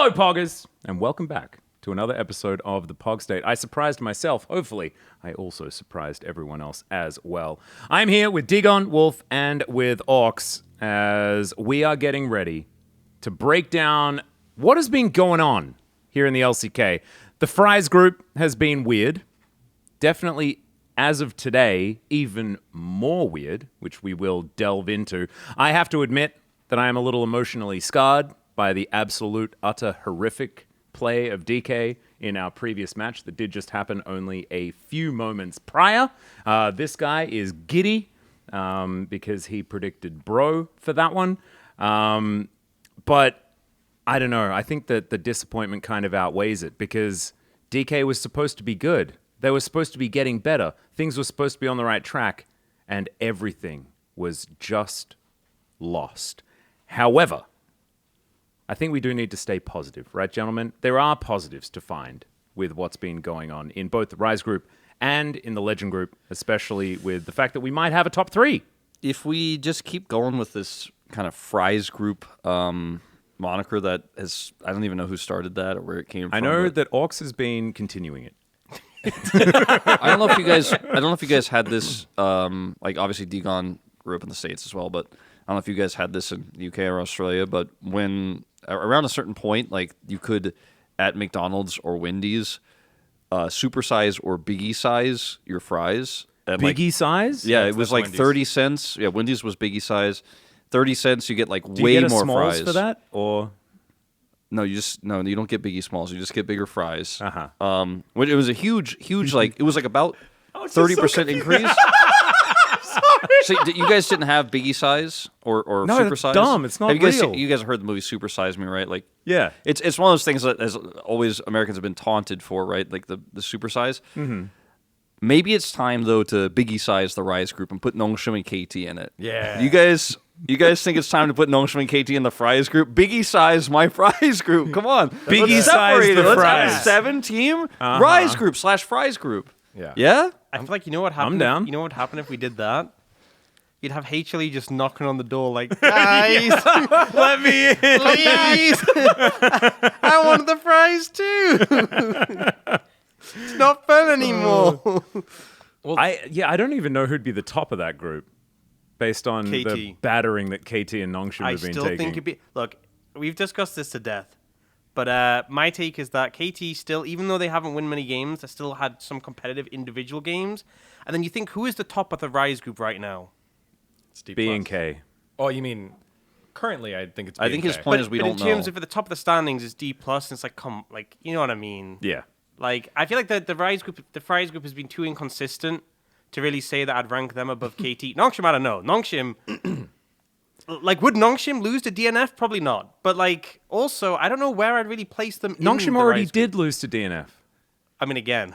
Hello, Poggers, and welcome back to another episode of the PogState. I surprised myself. Hopefully, I also surprised everyone else as well. I'm here with Digon, Wolf, and with Orcs as we are getting ready to break down what has been going on here in the LCK. The Fries group has been weird. Definitely, as of today, even more weird, which we will delve into. I have to admit that I am a little emotionally scarred by the absolute, utter, horrific play of DK in our previous match that did just happen only a few moments prior. This guy is giddy because he predicted bro for that one. But I don't know. I think that the disappointment kind of outweighs it because DK was supposed to be good. They were supposed to be getting better. Things were supposed to be on the right track, and everything was just lost. However, I think we do need to stay positive, right, gentlemen? There are positives to find with what's been going on in both the Rise group and in the Legend group, especially with the fact that we might have a top three. If we just keep going with this kind of Fries group moniker that has, I don't even know who started that or where it came from. I know that Orcs has been continuing it. I don't know if you guys had this, like obviously Digon grew up in the States as well, but I don't know if you guys had this in the UK or Australia, but when around a certain point, like you could at McDonald's or Wendy's supersize or biggie size your fries. And Biggie size? Yeah, it was like Wendy's. 30 cents. Yeah, Wendy's was biggie size. 30 cents, you get like way you get more smalls fries. For that? Or no, you don't get biggie smalls. You just get bigger fries. Uh-huh. It was a huge like it was like about 30% increase. So you guys didn't have biggie size or no, super that's size? dumb. It's not you guys real. You guys heard the movie Super Size Me, right? Like, yeah, it's one of those things that as always Americans have been taunted for, right? Like the super size. Mm-hmm. Maybe it's time though to biggie size the Rise group and put Nongshim and KT in it. Yeah, you guys think it's time to put Nongshim and KT in the Fries group? Biggie size my Fries group. Come on, biggie size the Let's Fries. have a 7-team Rise group / Fries group. Yeah. I feel like you know what happened. I'm down. You know what would happen if we did that? You'd have HLE just knocking on the door like, guys, let me in, please. I want the fries too. It's not fun anymore. Well, I don't even know who'd be the top of that group based on KT. the battering that KT and Nongshim have been taking. I still think it'd be... Look, we've discussed this to death, but my take is that KT still, even though they haven't won many games, they still had some competitive individual games. And then you think, who is the top of the Rise group right now? B and K. Oh, you mean currently? I think it's B I think his point is we don't know. But in terms of at the top of the standings is D+, and it's like, you know what I mean? Yeah. Like, I feel like the Fries group has been too inconsistent to really say that I'd rank them above KT. Nongshim, I don't know. Nongshim, like, would Nongshim lose to DNF? Probably not. But, like, also, I don't know where I'd really place them in Nongshim the already Rise did group. lose to DNF. I mean, again.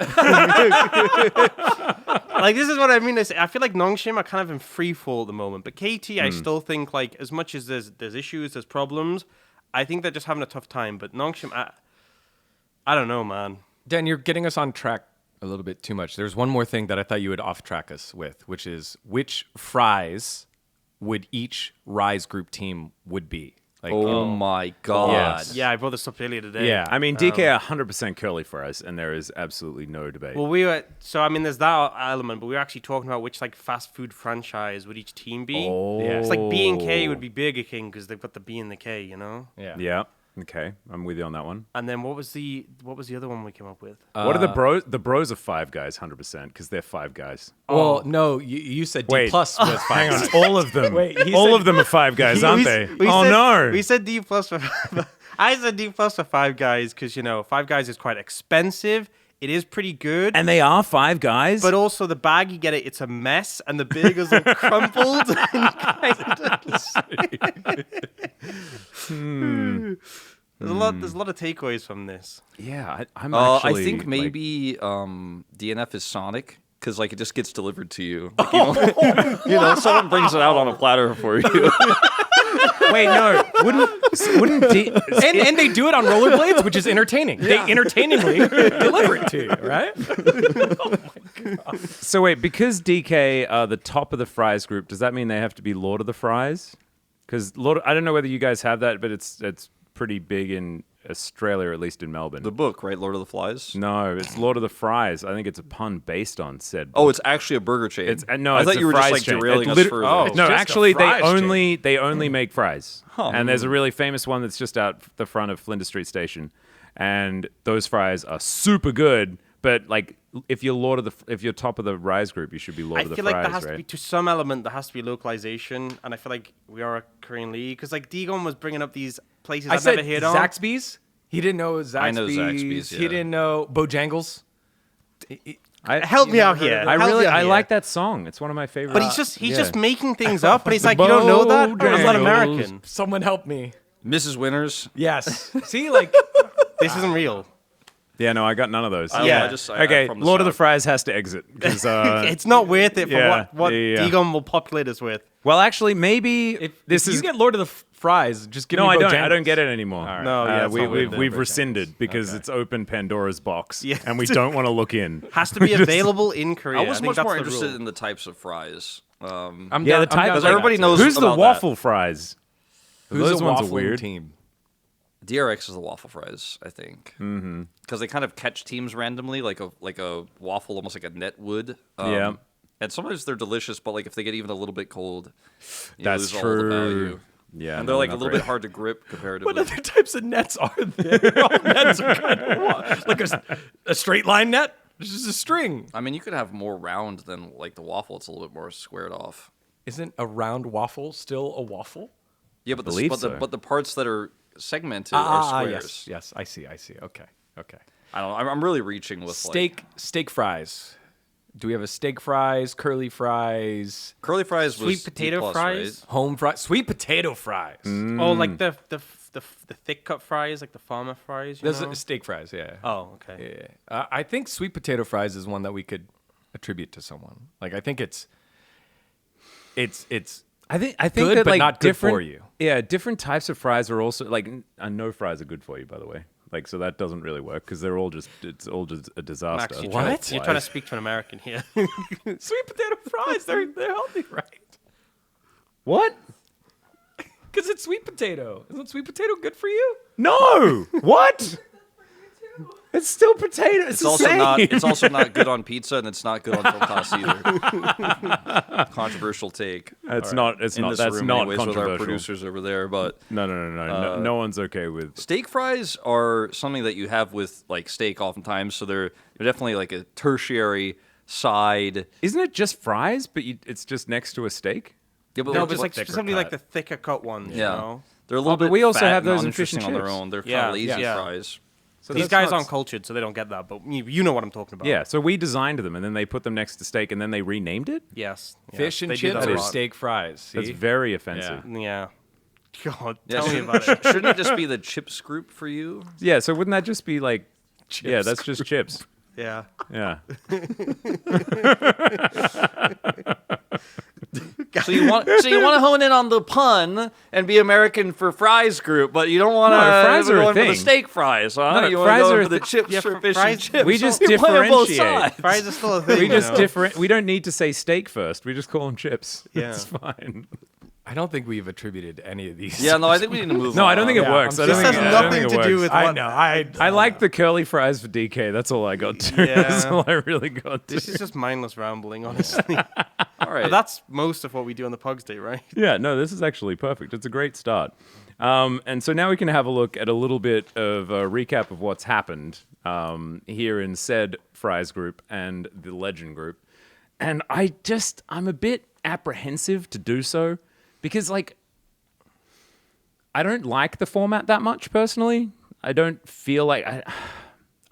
Like, this is what I mean. I feel like Nongshim are kind of in free fall at the moment. But KT, I still think, like, as much as there's issues, there's problems, I think they're just having a tough time. But Nongshim, I don't know, man. Dan, you're getting us on track a little bit too much. There's one more thing that I thought you would off-track us with, which is which Fries would each Rise group team would be. Like, oh my God. Yes. Yeah, I brought this up earlier today. Yeah, I mean, DK 100% curly fries, and there is absolutely no debate. Well, there's that element, but we were actually talking about which, like, fast food franchise would each team be. Oh. Yeah. It's like B and K would be Burger King because they've got the B and the K, you know? Yeah. Okay, I'm with you on that one. And then what was the other one we came up with? What are the bros? The bros are Five Guys, 100%, because they're Five Guys. well, no, you said D+ Wait. was fine. Hang on, all of them. Wait, he all said- of them are Five Guys, aren't they? No. We No. said D+ for I said D+ for Five Guys because, you know, Five Guys is quite expensive. It is pretty good. And they are Five Guys? But also the bag you get it's a mess and the burgers are crumpled and There's a lot of takeaways from this. Yeah, I'm actually... I think maybe DNF is Sonic, because like it just gets delivered to you. Like, you know, someone brings it out on a platter for you. Wait, no. Wouldn't and they do it on rollerblades, which is entertaining. Yeah. They entertainingly deliver it to you, right? Oh my God. So wait, because DK are the top of the Fries group, does that mean they have to be Lord of the Fries? Because I don't know whether you guys have that, but it's pretty big in Australia, or at least in Melbourne. The book, right? Lord of the Flies. No, it's Lord of the Fries. I think it's a pun based on said book. Oh, it's actually a burger chain. It's no, I it's thought a you were just fries like chain. derailing It us lit- further. Oh. No, just a actually, they fries only make fries. And there's a really famous one that's just out the front of Flinders Street Station, and those fries are super good. But like, if you're top of the Rise group, you should be Lord I of the feel Fries, like there has right? to be, to some element, there has to be localization, and I feel like we are a Korean league because like Digon was bringing up these places I I've said never heard of. Zaxby's. He didn't know Zaxby's. I know Zaxby's, He yeah. didn't know Bojangles. Help me out here. I like that song. It's one of my favorites. But he's just making things up, and he's like, you don't know that? I'm not American. Someone help me. Mrs. Winners. Yes. See, like, This isn't real. Yeah, no, I got none of those. Yeah. Okay, from the Lord of the South. Fries has to exit because It's not worth it for yeah, what yeah. Digon will populate us with. well, actually, maybe if this you is get Lord of the Fries, just give no, me I don't. Bojangles. I don't get it anymore. right. No, yeah, it's not worth it. we've Bojangles. rescinded because Okay. it's opened Pandora's box, Yeah. and we don't want to look in. Has to be available in Korea. I was think much that's more the interested rule. in the types of fries. I'm Yeah, down- the I'm type down of for everybody that, knows too. Who's the about waffle fries? Who's Those the ones are waffling weird. team? DRX is the waffle fries, I think, because they kind of catch teams randomly, like a waffle, almost like a net would. Yeah. And sometimes they're delicious, but like if they get even a little bit cold, you That's lose all true. the value. Yeah, And no, they're like a not little great. bit hard to grip comparatively. What other types of nets are there? All nets are kind of like a straight line net. It's just a string. I mean, you could have more round than like the waffle. It's a little bit more squared off. Isn't a round waffle still a waffle? Yeah, but Believe but so. the parts that are segmented are squares. yes, I see. Okay. I don't know. I'm really reaching with Steak fries. Do we have a steak fries, curly fries, curly fries. Was Sweet potato D+, fries? right? home fries, sweet potato fries? Oh, like the thick cut fries, like the farmer fries. You There's know? steak fries, yeah. Oh, okay. Yeah. I think sweet potato fries is one that we could attribute to someone. Like I think it's I think good, that but like not good different, for you. Yeah, different types of fries are also like no fries are good for you, by the way. Like so that doesn't really work because it's all just a disaster. Max, you're What? You're trying to speak to an American here. sweet potato fries. They're healthy, right? What? Because it's sweet potato. Isn't sweet potato good for you? No. What? It's still potato. It's It's the also same. not. It's also not good on pizza, and it's not good on tomatas either. Controversial take. It's not. It's In not. this That's room, not anyways, with our controversial. producers over there, but No. No one's okay with. steak fries are something that you have with like steak oftentimes. So they're definitely like a tertiary side. Isn't it just fries? But it's just next to a steak. Yeah, but No, like, just like thicker specifically like cut. the thicker cut ones. yeah, You know? they're a little but bit. we also fat have and those in fish uninteresting and on their chips. own. They're kind Yeah, of lazy yeah. fries. So These that's guys not- aren't cultured, so they don't get that. But you know what I'm talking about. Yeah. So we designed them, and then they put them next to steak, and then they renamed it. Yes. Fish and they do chips that a or lot. steak fries? See? That's very offensive. Yeah. God, Yeah, tell me shouldn't- about it. Shouldn't it just be the chips group for you? Yeah. So wouldn't that just be like? Yeah, that's just chips. Yeah. Yeah. So you want to hone in on the pun and be American for fries group, but you don't want to No, fries are a go in for the thing. steak fries, huh? No, you fries want to are go a in for the thi- chips yeah, for fr- fish fries- and chips. We just You play on both differentiate. sides. Fries are still a thing. We just you know? different. We don't need to say steak first. We just call them chips. Yeah. It's fine. I don't think we've attributed any of these. Yeah, no, I think we need to move. No, on. I don't think it Yeah, works. I'm I don't This think has I don't nothing think it to do works. with I what. know. I like the curly fries for DK. That's all I got to. Yeah. That's all I really got to. This is just mindless rambling, honestly. All right. But that's most of what we do on the PogState, right? Yeah, no, this is actually perfect. It's a great start. And so now we can have a look at a little bit of a recap of what's happened here in said Fries group and the Legend group. And I'm a bit apprehensive to do so because, like, I don't like the format that much personally. I don't feel like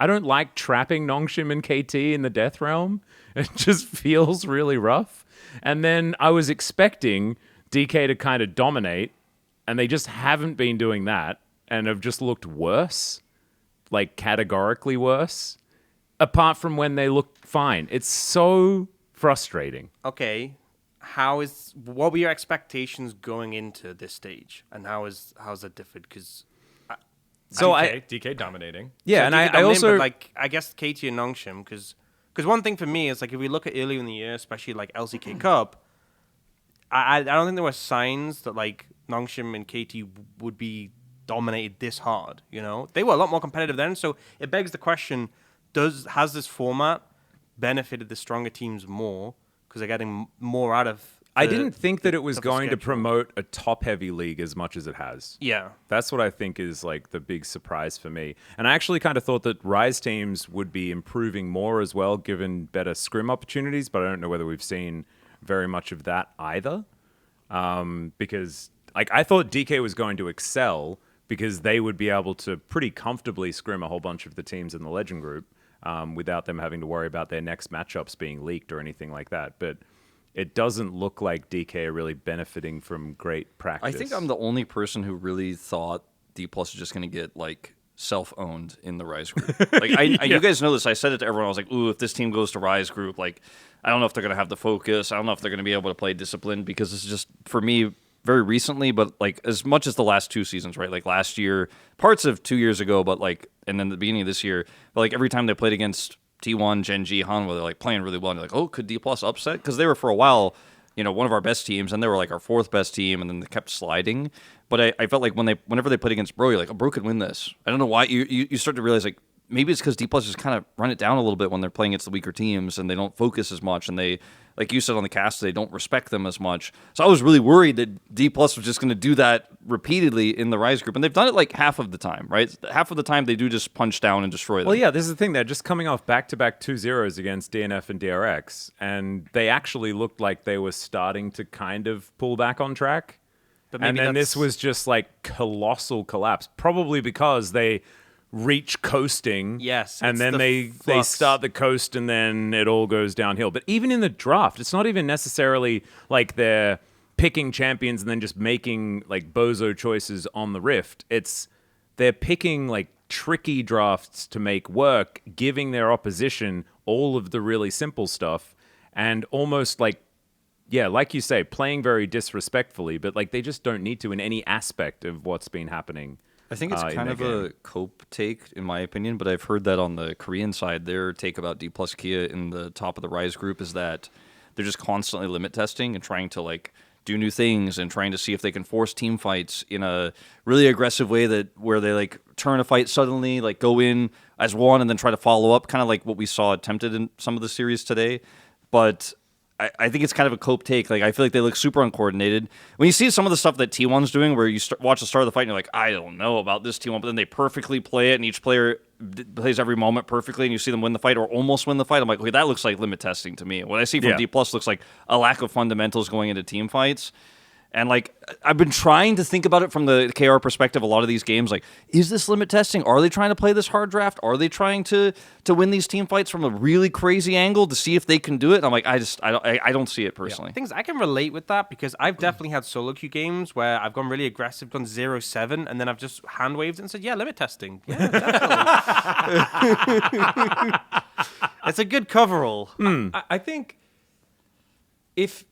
I don't like trapping Nongshim and KT in the Death Realm. It just feels really rough. And then I was expecting DK to kind of dominate, and they just haven't been doing that and have just looked worse, like categorically worse, apart from when they look fine. It's so frustrating. Okay. What were your expectations going into this stage, and how's that differed? Because DK dominating. Yeah, and I also like I guess Katie and Nongshim because one thing for me is like if we look at earlier in the year, especially like LCK Cup, I don't think there were signs that like Nongshim and KT would be dominated this hard. They were a lot more competitive then. So it begs the question: has this format benefited the stronger teams more because they're getting more out of? I didn't think that it was the going to schedule. promote a top-heavy league as much as it has. Yeah. That's what I think is like the big surprise for me. And I actually kind of thought that Rise teams would be improving more as well, given better scrim opportunities, but I don't know whether we've seen very much of that either. Because like I thought DK was going to excel because they would be able to pretty comfortably scrim a whole bunch of the teams in the Legend group without them having to worry about their next matchups being leaked or anything like that. But it doesn't look like DK are really benefiting from great practice. I think I'm the only person who really thought D Plus is just going to get like self-owned in the Rise group. Like you guys know this. I said it to everyone. I was like, "Ooh, if this team goes to Rise group, like I don't know if they're going to have the focus. I don't know if they're going to be able to play disciplined because this is just for me very recently, but like as much as the last 2 seasons, right? Like last year, parts of 2 years ago, but like and then the beginning of this year, but like every time they played against T1, Gen G, Hanwha, they're like playing really well. And you're like, oh, could D Plus upset? Because they were for a while, one of our best teams, and they were like our 4th best team, and then they kept sliding. But I felt like whenever they played against Bro, you're like, oh, Bro could win this. I don't know why. You start to realize like maybe it's because D Plus just kind of run it down a little bit when they're playing against the weaker teams, and they don't focus as much, and they, like you said on the cast, they don't respect them as much. So I was really worried that D Plus was just going to do that repeatedly in the Rise group, and they've done it like half of the time, right? Half of the time they do just punch down and destroy them. Well, yeah, this is the thing. They're just coming off back-to-back 2-0s against DNF and DRX, and they actually looked like they were starting to kind of pull back on track. But And maybe then that's- this was just like colossal collapse, probably because they reach coasting. Yes, and it's then the they flux. start the coast, and then it all goes downhill. But even in the draft, it's not even necessarily like they're picking champions and then just making like bozo choices on the Rift. It's they're picking like tricky drafts to make work, giving their opposition all of the really simple stuff, and almost like, yeah, like you say, playing very disrespectfully, but like they just don't need to in any aspect of what's been happening. I think it's in kind their of game. a cope take, in my opinion, but I've heard that on the Korean side, their take about D plus Kia in the top of the Rise group is that they're just constantly limit testing and trying to like do new things and trying to see if they can force team fights in a really aggressive way where they like turn a fight suddenly, like go in as one and then try to follow up, kind of like what we saw attempted in some of the series today. But I think it's kind of a cope take. Like I feel like they look super uncoordinated. When you see some of the stuff that T1's doing, where you watch the start of the fight and you're like, I don't know about this T1, but then they perfectly play it, and each player plays every moment perfectly, and you see them win the fight or almost win the fight. I'm like, okay, that looks like limit testing to me. What I see from Yeah. D Plus looks like a lack of fundamentals going into team fights. And like I've been trying to think about it from the KR perspective. A lot of these games, like, is this limit testing? Are they trying to play this hard draft? Are they trying to win these team fights from a really crazy angle to see if they can do it? And I'm like, I don't see it personally. Things I can relate with that because I've definitely had solo queue games where I've gone really aggressive, gone 0-7, and then I've just hand waved and said, yeah, limit testing. Yeah, definitely. It's a good coverall. I think if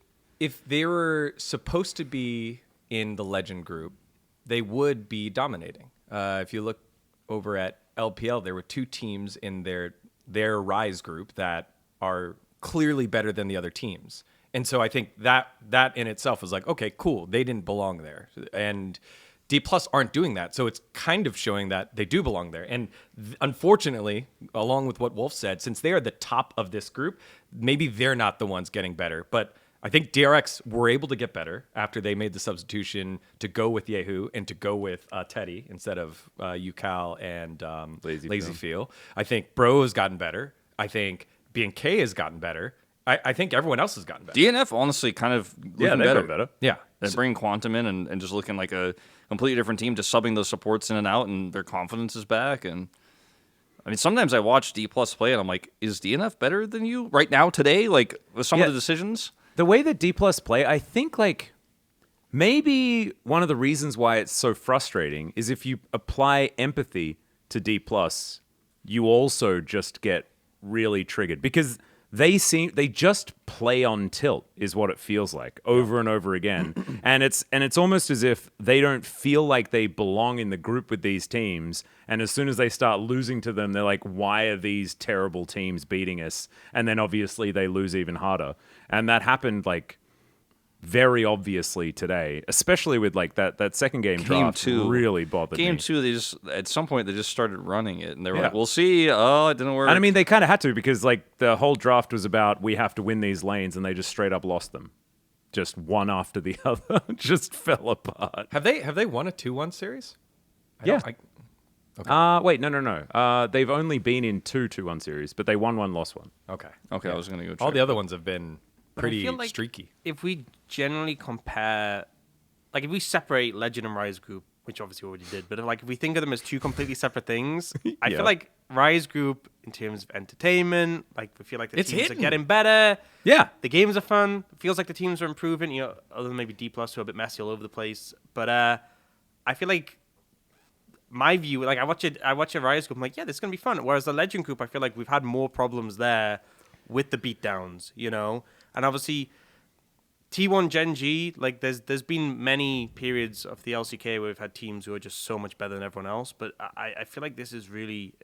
they were supposed to be in the Legend group, they would be dominating. If you look over at LPL, there were 2 teams in their Rise group that are clearly better than the other teams. And so I think that in itself was like, okay, cool, they didn't belong there. And D Plus aren't doing that. So it's kind of showing that they do belong there. And unfortunately, along with what Wolf said, since they are the top of this group, maybe they're not the ones getting better. But I think DRX were able to get better after they made the substitution to go with Yehu and to go with Teddy instead of Yukal and Lazy Feel. I think Bro has gotten better. I think BNK has gotten better. I think everyone else has gotten better. DNF honestly kind of looking they've better. got better. Yeah. They're bringing Quantum in and just looking like a completely different team, just subbing those supports in and out, and their confidence is back. And I mean, sometimes I watch D Plus play, and I'm like, is DNF better than you right now today? Like with some of the decisions. The way that D Plus play, I think like maybe one of the reasons why it's so frustrating is if you apply empathy to D Plus, you also just get really triggered because they just play on tilt is what it feels like over and over again. And it's almost as if they don't feel like they belong in the group with these teams. And as soon as they start losing to them, they're like, why are these terrible teams beating us? And then obviously they lose even harder. And that happened like very obviously today, especially with like that second game draft really bothered me. Game 2, they just at some point they just started running it, and they were Yeah. like, "We'll see." Oh, it didn't work. And I mean, they kind of had to because like the whole draft was about we have to win these lanes, and they just straight up lost them, just one after the other, just fell apart. Have they won a 2-1 series? Yeah. Okay. Wait, no. They've only been in 2-2-1 series, but they won one, lost one. Okay. okay, I was gonna go. All check. the other ones have been But I pretty feel like streaky. If we generally compare, like if we separate Legend and Rise Group, which obviously we already did, but if we think of them as two completely separate things, I Yeah. feel like Rise Group, in terms of entertainment, like we feel like the It's teams hitting. are getting better. Yeah. The games are fun. It feels like the teams are improving. Other than maybe D+ who are a bit messy all over the place. But I feel like my view, like I watch a Rise Group, I'm like, yeah, this is gonna be fun. Whereas the Legend Group, I feel like we've had more problems there with the beatdowns, and obviously. T1 Gen G, like there's been many periods of the LCK where we've had teams who are just so much better than everyone else, but I feel like this is really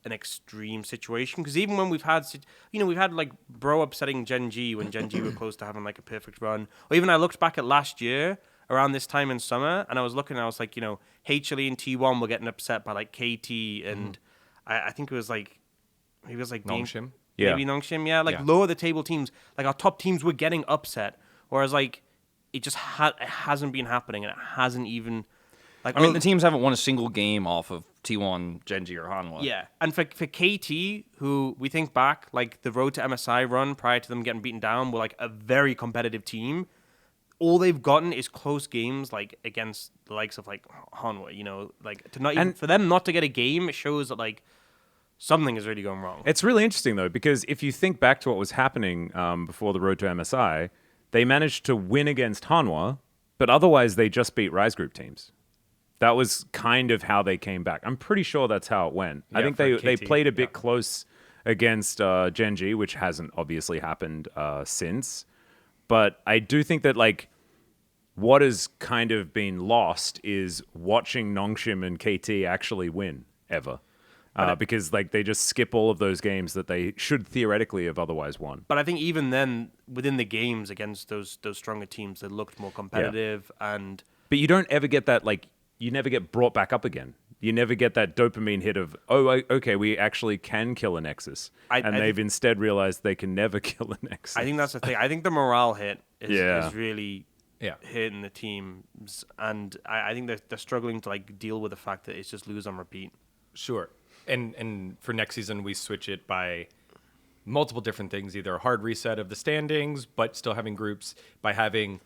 an extreme situation because even when we've had like Bro upsetting Gen G when Gen G were close to having like a perfect run, or even I looked back at last year around this time in summer and I was looking and I was like, HLE and T1 were getting upset by like KT and I think it was like maybe it was like Nongshim? Yeah. maybe Nongshim, yeah, like Yeah. lower the table teams, like our top teams were getting upset. Whereas, like, it just it hasn't been happening, and it hasn't even, like, I mean, the teams haven't won a single game off of T1, Genji, or Hanwha. yeah. And for KT, who we think back, like, the road to MSI run prior to them getting beaten down were, like, a very competitive team. All they've gotten is close games, like, against the likes of, like, Hanwha, like, to not even, for them not to get a game, it shows that, like, something is really going wrong. It's really interesting, though, because if you think back to what was happening before the road to MSI, they managed to win against Hanwha, but otherwise they just beat Rise Group teams. That was kind of how they came back. I'm pretty sure that's how it went. I Yeah, think for they KT, played a bit yeah. close against Gen G, which hasn't obviously happened since. But I do think that, like, what has kind of been lost is watching Nongshim and KT actually win ever. Because like they just skip all of those games that they should theoretically have otherwise won. But I think even then, within the games against those stronger teams, they looked more competitive and... But you don't ever get that, like, you never get brought back up again. You never get that dopamine hit of, okay, we actually can kill a Nexus. And they've instead realized they can never kill a Nexus. I think that's the thing. I think the morale hit Yeah. is really hitting the teams. And I think they're struggling to, like, deal with the fact that it's just lose on repeat. Sure. And for next season, we switch it by multiple different things, either a hard reset of the standings, but still having groups, by having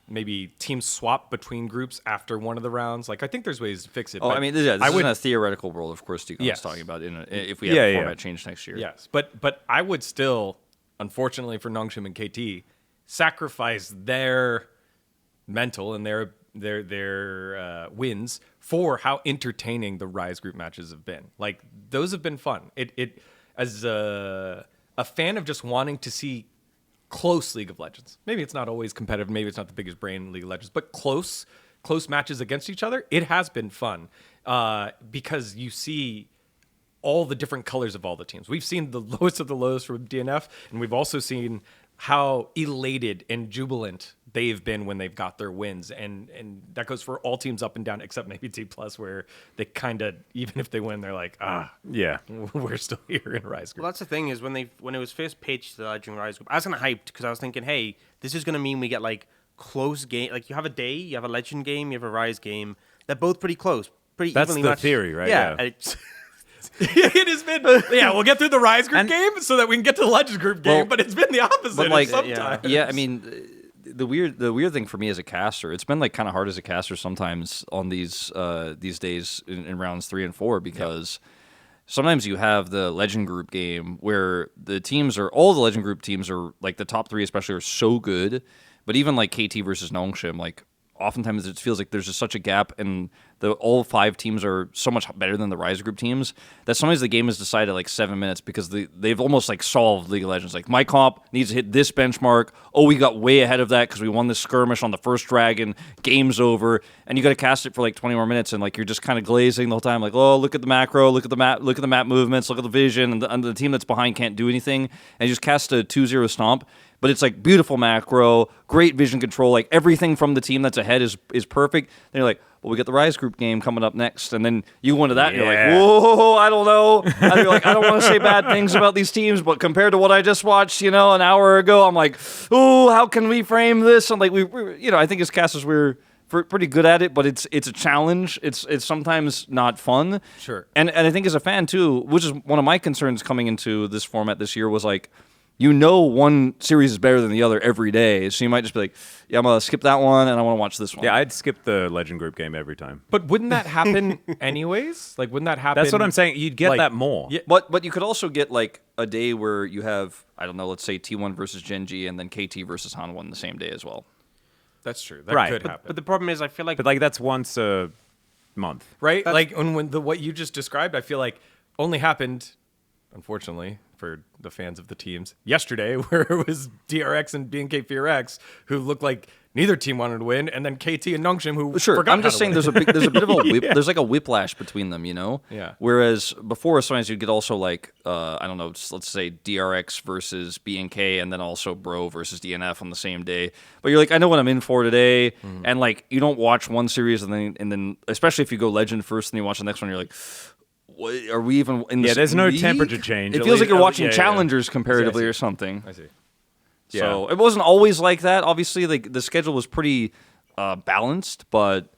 maybe teams swap between groups after one of the rounds. Like, I think there's ways to fix it. Oh, but I mean, this isn't a theoretical world, of course, Deacon's Yes. talking about if we have a format change next year. Yes, but I would still, unfortunately for Nongshim and KT, sacrifice their mental and their wins for how entertaining the Rise Group matches have been. Like, those have been fun. It as a fan of just wanting to see close League of Legends. Maybe it's not always competitive. Maybe it's not the biggest brain in League of Legends, but close matches against each other. It has been fun because you see all the different colors of all the teams. We've seen the lowest of the lows from DNF, and we've also seen how elated and jubilant they've been when they've got their wins. And that goes for all teams up and down, except maybe T+, where they kind of, even if they win, they're like, Yeah. we're still here in Rise Group. Well, that's the thing is when it was first pitched to the Legend Rise Group, I was kind of hyped because I was thinking, hey, this is going to mean we get like close game. Like you have a day, you have a Legend game, you have a Rise game. They're both pretty close, pretty That's evenly the matched. theory, right? Yeah. Yeah. And it's- It has been, we'll get through the Rise Group game so that we can get to the Legends Group game, Well, but it's been the opposite but, like, sometimes. Yeah, I mean, the weird thing for me as a caster, it's been like kind of hard as a caster sometimes on these days in rounds 3 and 4 because sometimes you have the Legend Group game where all the Legend Group teams are like the top 3 especially are so good, but even like KT versus Nongshim, like oftentimes it feels like there's just such a gap and all 5 teams are so much better than the Rise Group teams that sometimes the game is decided like 7 minutes because they've almost like solved League of Legends. Like my comp needs to hit this benchmark. Oh, we got way ahead of that because we won this skirmish on the first dragon. Game's over. And you got to cast it for like 20 more minutes and like you're just kind of glazing the whole time. Like, oh, look at the macro, look at the map movements, look at the vision. And the team that's behind can't do anything. And you just cast a 2-0 stomp. but it's like beautiful macro, great vision control, like everything from the team that's ahead is perfect. Then you're like, well, we get the Rise Group game coming up next, and then you go into that, and you're like, whoa, I don't know. And you're like, I don't want to say bad things about these teams, but compared to what I just watched, an hour ago, I'm like, oh, how can we frame this? And like we I think as casters we're pretty good at it, but it's a challenge. It's sometimes not fun. Sure. And I think as a fan too, which is one of my concerns coming into this format this year, was like, one series is better than the other every day, so you might just be like, yeah, I'm gonna skip that one and I want to watch this one. Yeah, I'd skip the Legend Group game every time. But wouldn't that happen anyways? Like, wouldn't that happen? That's what I'm saying. You'd get that more. Yeah. But you could also get like a day where you have, I don't know, let's say T1 versus Gen.G and then KT versus Hanwha in the same day as well. That's true. That Right. could happen. But the problem is, I feel like But like that's once a month. Right? Like when what you just described, I feel like only happened, unfortunately, for the fans of the teams yesterday, where it was DRX and BNK FearX who looked like neither team wanted to win, and then KT and Nongshim who Sure, forgot I'm just how to saying win. there's a bit of a there's like a whiplash between them, Yeah. Whereas before, sometimes you'd get also like I don't know, let's say DRX versus BNK, and then also Bro versus DNF on the same day. But you're like, I know what I'm in for today, and like you don't watch one series and then especially if you go Legend first and you watch the next one, you're like, what, are we even in? Yeah, there's no league? temperature change. It At feels like least- you're watching yeah. challengers comparatively I see. or something. I see. So it wasn't always like that. Obviously, like the schedule was pretty balanced, but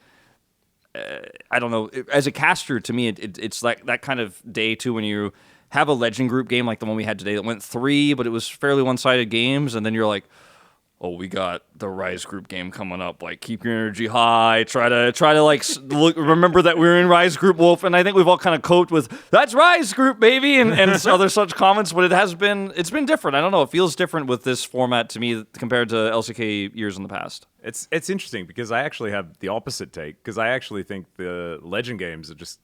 I don't know. As a caster, to me, it's like that kind of day too when you have a Legend Group game like the one we had today that went 3, but it was fairly one-sided games, and then you're like, oh, we got the Rise Group game coming up. Like, keep your energy high. Try to like remember that we're in Rise Group, Wolf. And I think we've all kind of coped with that's Rise Group, baby, and other such comments. But it's been different. I don't know. It feels different with this format to me compared to LCK years in the past. It's interesting because I actually have the opposite take because I actually think the Legend games are just,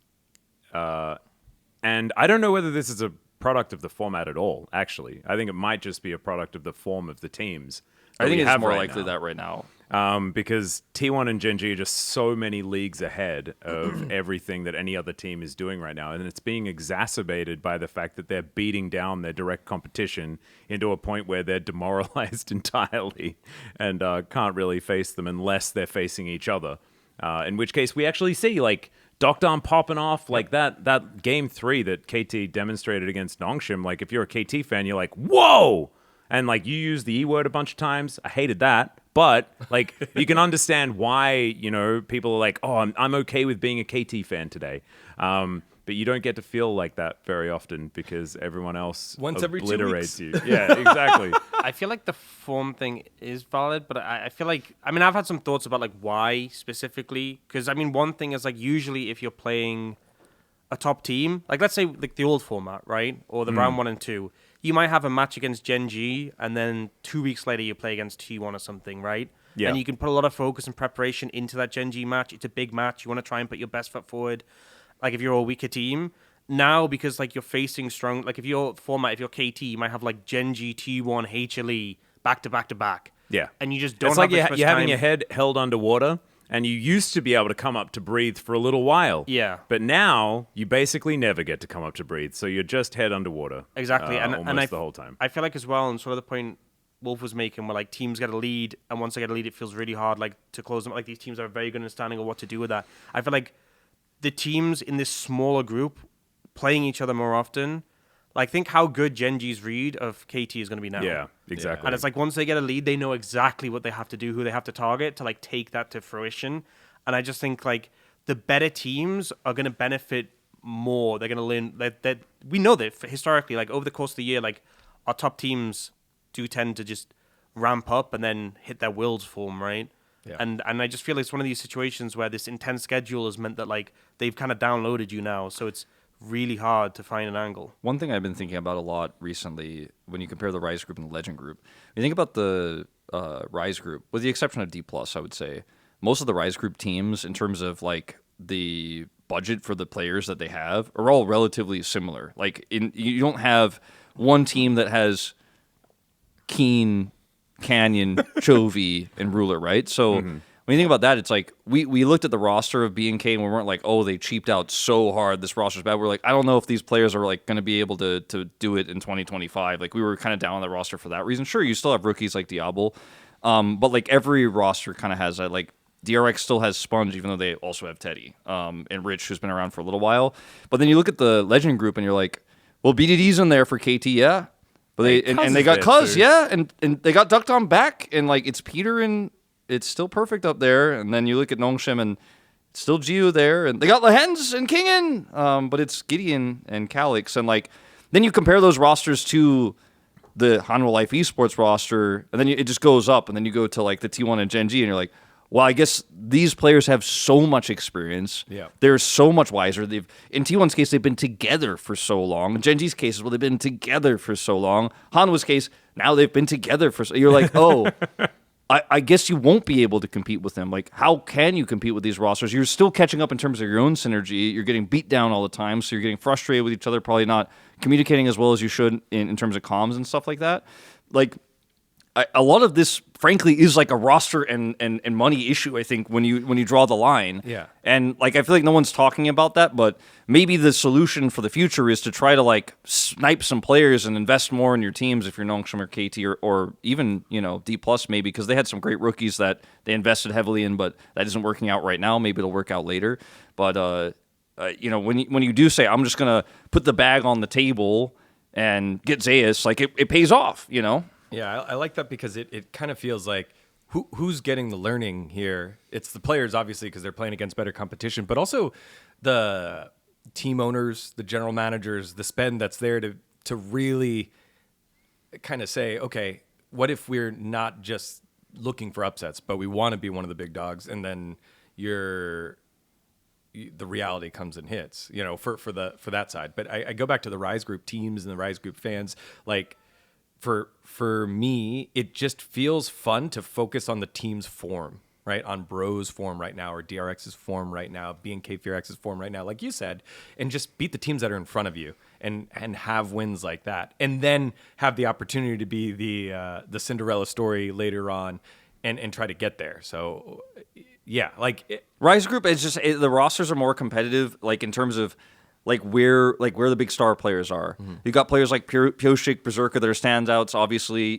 and I don't know whether this is a product of the format at all. Actually, I think it might just be a product of the form of the teams. I think it's more right likely now. that right now. Because T1 and Gen.G are just so many leagues ahead of everything that any other team is doing right now. And it's being exacerbated by the fact that they're beating down their direct competition into a point where they're demoralized entirely and can't really face them unless they're facing each other. In which case we actually see like Dokdam popping off like that game 3 that KT demonstrated against Nongshim. Like if you're a KT fan, you're like, whoa! And, like, you used the E word a bunch of times. I hated that. But, like, you can understand why, people are like, oh, I'm okay with being a KT fan today. But you don't get to feel like that very often because everyone else Once every 2 obliterates weeks. you. Yeah, exactly. I feel like the form thing is valid, but I feel like, I've had some thoughts about, like, why specifically. Because, one thing is, like, usually if you're playing a top team, like, let's say, like, the old format, right? Or the round 1 and 2. You might have a match against Gen.G, and then 2 weeks later you play against T1 or something, right? Yeah. And you can put a lot of focus and preparation into that Gen.G match. It's a big match. You want to try and put your best foot forward. Like, if you're a weaker team. Now, because, like, you're facing strong... Like, if you're KT, you might have, like, Gen.G, T1, HLE, back to back to back. Yeah. And you just don't It's like have you're having your head held underwater, and you used to be able to come up to breathe for a little while. Yeah. But now, you basically never get to come up to breathe, so you're just head underwater. Exactly. Almost the whole time. I feel like as well, and sort of the point Wolf was making, where, like, teams get a lead, and once they get a lead, it feels really hard, like, to close them. Like, these teams are very good understanding of what to do with that. I feel like the teams in this smaller group playing each other more often, like, think how good Gen.G's read of KT is going to be now. Yeah, exactly. And it's like once they get a lead, they know exactly what they have to do, who they have to target to, like, take that to fruition. And I just think, like, the better teams are going to benefit more. They're going to learn that we know that historically, like, over the course of the year, like, our top teams do tend to just ramp up and then hit their world's form, right? Yeah. And I just feel like it's one of these situations where this intense schedule has meant that, like, they've kind of downloaded you now, so it's really hard to find an angle. One thing I've been thinking about a lot recently, when you compare the Rise Group and the Legend Group, when you think about the Rise Group, with the exception of D+, I would say, most of the Rise Group teams, in terms of, like, the budget for the players that they have, are all relatively similar. Like, you don't have one team that has Keen, Canyon, Chovy, and Ruler, right? So when you think about that, it's like we looked at the roster of B&K and we weren't like, oh, they cheaped out so hard. This roster's bad. We're like, I don't know if these players are like going to be able to do it in 2025. Like we were kind of down on the roster for that reason. Sure, you still have rookies like Diablo, but like every roster kind of has that. Like DRX still has Sponge, even though they also have Teddy and Rich, who's been around for a little while. But then you look at the Legend group and you're like, well, BDD's in there for KT, yeah. But they got Cuz, yeah, and they got Ducked On back, and like it's Peter and it's still perfect up there. And then you look at Nongshim and it's still Gio there, and they got Lehens and Kingen, but it's Gideon and Calix, and like then you compare those rosters to the Hanwha Life Esports roster, and then it just goes up, and then you go to like the T1 and Gen G, and you're like, well, I guess these players have so much experience. Yeah. They're so much wiser. In T1's case, they've been together for so long. In Gen G's case, well, they've been together for so long. Hanwha's case, now they've been together for so... You're like, oh, I guess you won't be able to compete with them. Like, how can you compete with these rosters? You're still catching up in terms of your own synergy. You're getting beat down all the time, so you're getting frustrated with each other, probably not communicating as well as you should in terms of comms and stuff like that. Like... a lot of this, frankly, is like a roster and money issue, I think, when you draw the line. Yeah. And like I feel like no one's talking about that, but maybe the solution for the future is to try to like snipe some players and invest more in your teams if you're Nongshim or KT or even, D plus maybe, because they had some great rookies that they invested heavily in, but that isn't working out right now. Maybe it'll work out later. But when you do say, I'm just gonna put the bag on the table and get Zeus, like it pays off, Yeah, I like that because it kind of feels like who's getting the learning here? It's the players, obviously, because they're playing against better competition, but also the team owners, the general managers, the spend that's there to really kind of say, okay, what if we're not just looking for upsets, but we want to be one of the big dogs, and then the reality comes and hits, for that side. But I go back to the Rise Group teams and the Rise Group fans, like. For me, it just feels fun to focus on the team's form, right? On Bro's form right now, or DRX's form right now, B&K FearX's form right now, like you said, and just beat the teams that are in front of you and have wins like that. And then have the opportunity to be the Cinderella story later on and try to get there. So, yeah, Rise Group is just the rosters are more competitive, like in terms of like where the big star players are. Mm-hmm. You got players like Pyoshik, Berserker that are standouts. Obviously,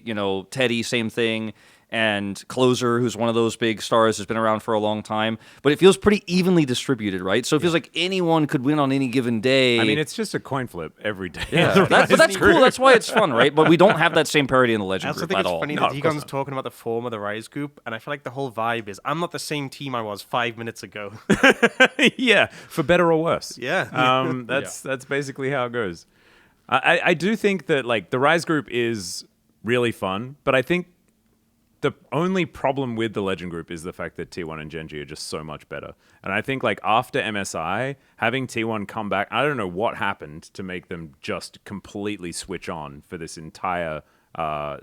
Teddy, same thing. And Closer, who's one of those big stars, has been around for a long time. But it feels pretty evenly distributed, right? So it feels like anyone could win on any given day. I mean, it's just a coin flip every day. Yeah. But that's cool. That's why it's fun, right? But we don't have that same parity in the Legend Group at all. I also think it's funny that Degon's talking about the form of the Rise Group, and I feel like the whole vibe is, I'm not the same team I was 5 minutes ago. Yeah, for better or worse. Yeah. That's basically how it goes. I do think that like the Rise Group is really fun, but I think the only problem with the Legend Group is the fact that T1 and Gen G are just so much better. And I think like after MSI, having T1 come back, I don't know what happened to make them just completely switch on for this entire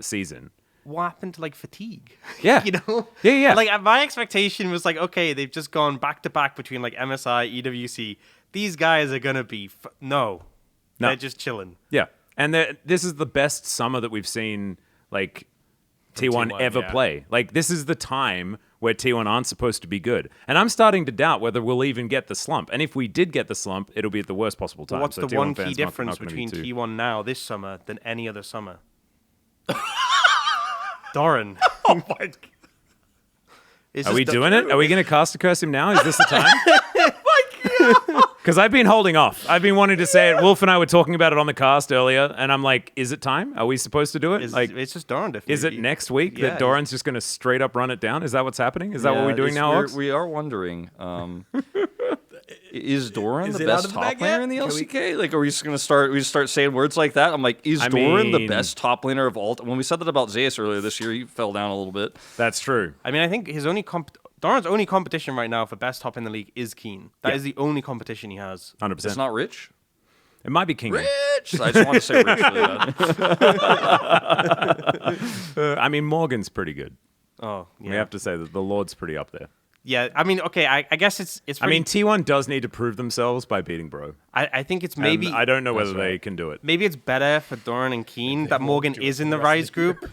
season. What happened to like fatigue? Yeah. Yeah. Like my expectation was like, okay, they've just gone back to back between like MSI, EWC. These guys are going to be, no, they're just chilling. Yeah. And this is the best summer that we've seen like T1 ever play. Like this is the time where T1 aren't supposed to be good. And I'm starting to doubt whether we'll even get the slump. And if we did get the slump, it'll be at the worst possible time. Well, what's so the one key difference between T1 now this summer than any other summer? Doran. Oh my God. Are we doing it? Are we going to cast a curse him now? Is this the time? Because I've been holding off. I've been wanting to say it. Wolf and I were talking about it on the cast earlier, and I'm like, is it time? Are we supposed to do it? It's just Doran. Is it next week that Doran's just going to straight up run it down? Is that what's happening? Is that what we're doing now, Ox? We are wondering. Is Doran the best top laner in the LCK? Like, are we just going to start saying words like that? I'm like, is Doran the best top laner of all? When we said that about Zeus earlier this year, he fell down a little bit. That's true. I mean, I think his only Doran's only competition right now for best top in the league is Keen. That is the only competition he has. 100%. It's not Rich? It might be King. Rich! I just want to say Rich really bad. I mean, Morgan's pretty good. Oh, yeah. We have to say that the Lord's pretty up there. Yeah, I mean, okay, I guess it's I mean, T1 does need to prove themselves by beating Bro. I think it's maybe... And I don't know whether they can do it. Maybe it's better for Doran and Keen that Morgan is in the Rise Group.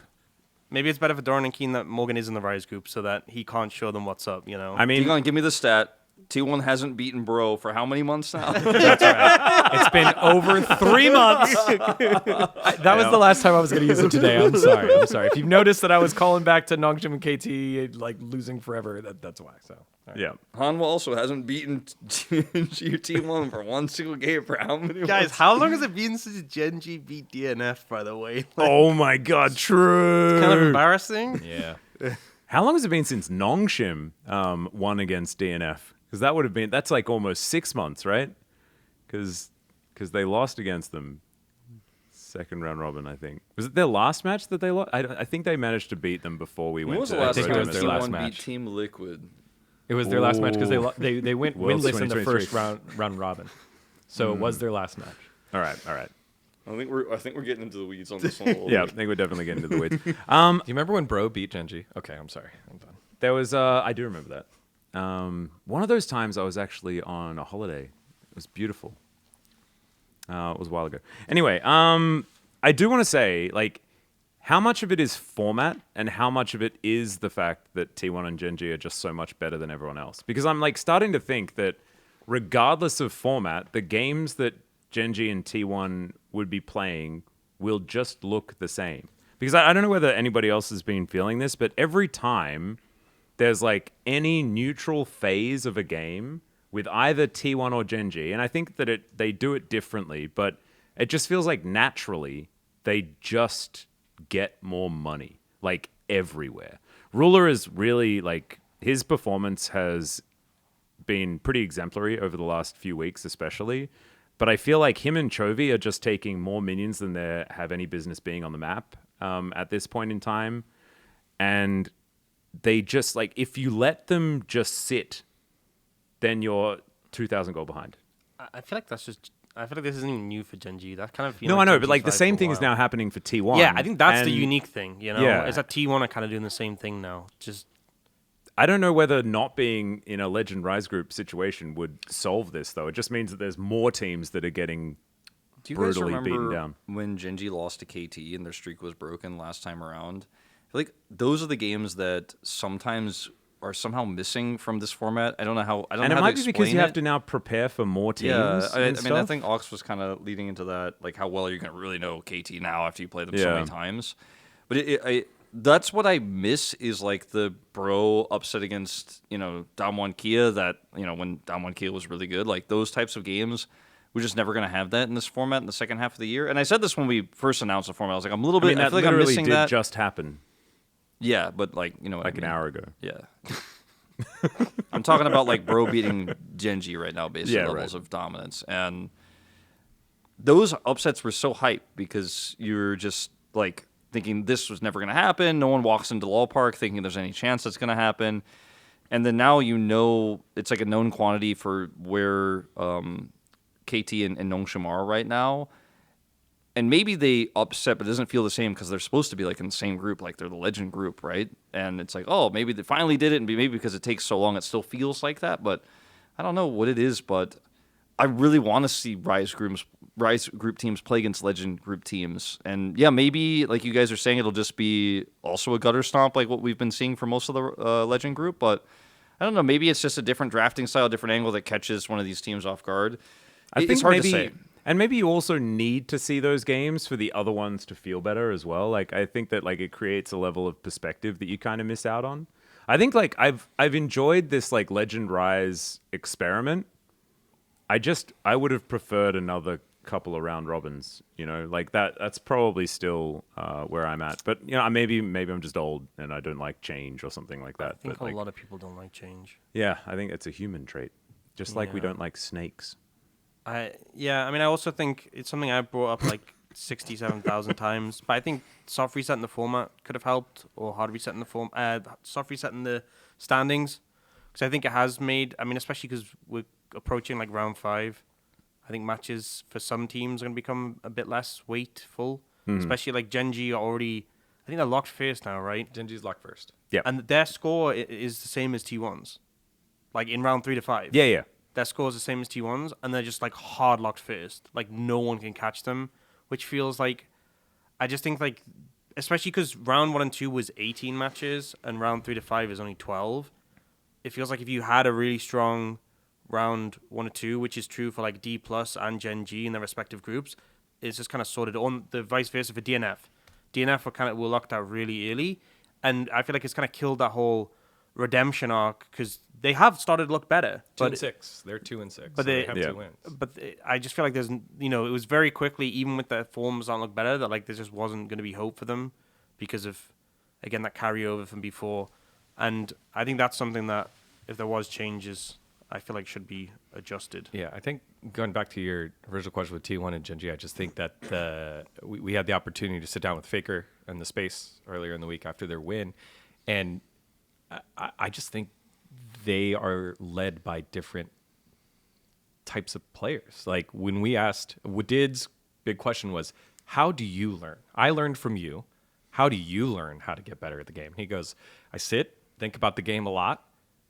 Maybe it's better for Doran and Keen that Morgan is in the Rise group so that he can't show them what's up, you know? I mean, Digon, give me the stat. T1 hasn't beaten Bro for how many months now? That's right. It's been over 3 months. That was the last time I was going to use it today. I'm sorry. If you've noticed that I was calling back to Nongshim and KT, like losing forever, that's why. So, all right. yeah. Hanwha also hasn't beaten T1 for one single game for how many Guys, months? how long has it been since Genji beat DNF, by the way? Like, Oh my God, true. kind of embarrassing. Yeah. How long has it been since Nongshim won against DNF? Because that would have been, that's like almost 6 months, right? Because they lost against them. Second round robin, I think. Was it their last match that they lost? I think they managed to beat them before we When went was to the last think time it was their last T1 match. beat Team Liquid? It was their last match because Ooh. they went Worlds winless in the 2023. first round robin. So it was their last match. All right. I think we're getting into the weeds on this one a little Yeah, I bit. think we're definitely getting to the weeds. Do you remember when Bro beat Genji? Okay, I'm sorry. I'm done. There was, I do remember that. One of those times I was actually on a holiday. It was beautiful. It was a while ago. Anyway, I do want to say, like, how much of it is format and how much of it is the fact that T1 and Genji are just so much better than everyone else? Because I'm, like, starting to think that regardless of format, the games that Genji and T1 would be playing will just look the same. Because I don't know whether anybody else has been feeling this, but every time there's like any neutral phase of a game with either T1 or Genji, and I think that they do it differently, but it just feels like naturally they just get more money, like everywhere. Ruler is really like, his performance has been pretty exemplary over the last few weeks, especially. But I feel like him and Chovy are just taking more minions than they have any business being on the map at this point in time. And they just, like, if you let them just sit, then you're 2,000 gold behind. I feel like this isn't even new for Genji. That kind of No, I know, but like the same thing is now happening for T1. Yeah, I think that's the And unique thing, you know? Yeah. Is that T1 are kind of doing the same thing now. Just I don't know whether not being in a Legend Rise group situation would solve this, though. It just means that there's more teams that are getting Do you guys brutally remember beaten down. when Genji lost to KT and their streak was broken last time around? I feel like those are the games that sometimes are somehow missing from this format. I don't know how. I don't And know it how might to be because you explain have it. to now prepare for more teams. Yeah, I and mean, I stuff. think Ox was kind of leading into that, like how well are you going to really know KT now after you play them so Yeah. many times. But that's what I miss is like the Bro upset against Damwon Kia. That when Damwon Kia was really good, like those types of games. We're just never going to have that in this format in the second half of the year. And I said this when we first announced the format. I was like, I'm a little I bit. mean, I that feel like I'm literally missing did that. just happen Yeah, but like what like I an mean. hour ago. Yeah. I'm talking about like Bro beating Genji right now, based Yeah, on levels right. of dominance. And those upsets were so hyped because you're just like thinking this was never going to happen. No one walks into the ballpark thinking there's any chance that's going to happen. And then now it's like a known quantity for where KT and Nongshim are right now. And maybe they upset, but it doesn't feel the same because they're supposed to be like in the same group, like they're the Legend group, right? And it's like, oh, maybe they finally did it, and maybe because it takes so long, it still feels like that. But I don't know what it is, but I really want to see Rise group teams play against Legend group teams. And yeah, maybe like you guys are saying, it'll just be also a gutter stomp like what we've been seeing for most of the Legend group. But I don't know, maybe it's just a different drafting style, different angle that catches one of these teams off guard. It's hard to say. And maybe you also need to see those games for the other ones to feel better as well. Like, I think that like it creates a level of perspective that you kind of miss out on. I think like I've enjoyed this like Legend Rise experiment. I would have preferred another couple of round robins, like that's probably still where I'm at. But maybe I'm just old and I don't like change or something like that. I think but a lot of people don't like change. Yeah, I think it's a human trait. Just like we Yeah. don't like snakes. I also think it's something I brought up like 67,000 times. But I think soft reset in the format could have helped, or hard reset in the soft reset in the standings, because I think it has made. I mean, especially because we're approaching like round 5. I think matches for some teams are going to become a bit less weightful, especially like Genji are already. I think they're locked first now, right? Genji's locked first. Yeah. And their score is the same as T1's, like in round 3 to 5. Yeah. Their score is the same as T1's, and they're just like hard locked first. Like no one can catch them, which feels like, I just think like especially because round 1 and 2 was 18 matches, and round 3 to 5 is only 12. It feels like if you had a really strong round 1 or 2, which is true for like D Plus and Gen G in their respective groups, it's just kind of sorted on the vice versa for DNF. DNF were locked out really early, and I feel like it's kind of killed that whole redemption arc because they have started to look better. 2-6. They're 2-6. But so they have 2 wins. But I just feel like there's, it was very quickly, even with the forms not look better, that like there just wasn't going to be hope for them because of, again, that carryover from before. And I think that's something that if there was changes, I feel like should be adjusted. Yeah, I think going back to your original question with T1 and Gen G, I just think that we had the opportunity to sit down with Faker in the space earlier in the week after their win, and I just think they are led by different types of players. Like when we asked, Wadid's big question was, how do you learn? I learned from you. How do you learn how to get better at the game? He goes, I sit, think about the game a lot,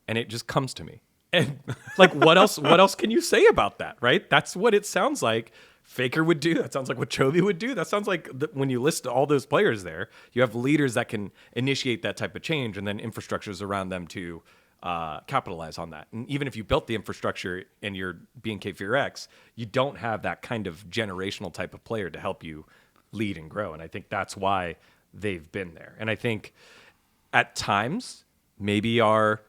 and it just comes to me. And like, what else can you say about that, right? That's what it sounds like Faker would do. That sounds like what Chovy would do. That sounds like when you list all those players there, you have leaders that can initiate that type of change and then infrastructures around them to capitalize on that. And even if you built the infrastructure and you're being K4X, you don't have that kind of generational type of player to help you lead and grow. And I think that's why they've been there. And I think at times, maybe our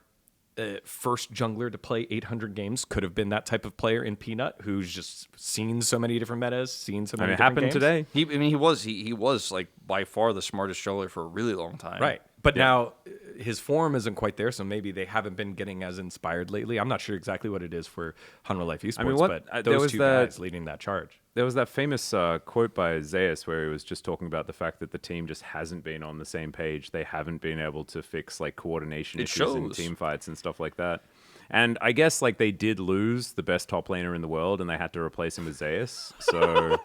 first jungler to play 800 games could have been that type of player in Peanut, who's just seen so many different metas, seen so many different games. It happened today. He was like by far the smartest jungler for a really long time. Right. But now his form isn't quite there, so maybe they haven't been getting as inspired lately. I'm not sure exactly what it is for Hanwha Life Esports, but those two guys leading that charge. There was that famous quote by Zeus where he was just talking about the fact that the team just hasn't been on the same page. They haven't been able to fix like coordination issues in team fights and stuff like that. And I guess like they did lose the best top laner in the world and they had to replace him with Zeus. So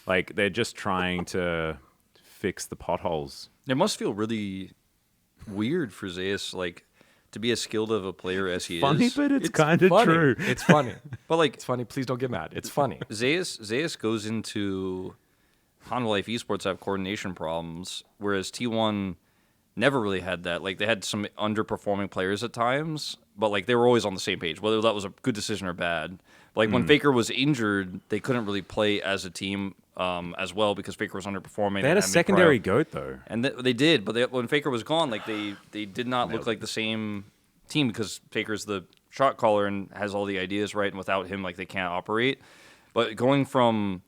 like they're just trying to fix the potholes. It must feel really weird for Zeus, like, to be as skilled of a player as he Funny, is. but it's kind of true. It's funny. But like, it's funny. Please don't get mad. It's funny. Zeus goes into Hanwha Life Esports have coordination problems, whereas T1 never really had that. Like, they had some underperforming players at times, but like they were always on the same page, whether that was a good decision or bad. Like when Faker was injured, they couldn't really play as a team as well because Faker was underperforming. They had a secondary GOAT though, and they did. But when Faker was gone, like they did not look like the same team because Faker's the shot caller and has all the ideas right, and without him, like they can't operate. But going from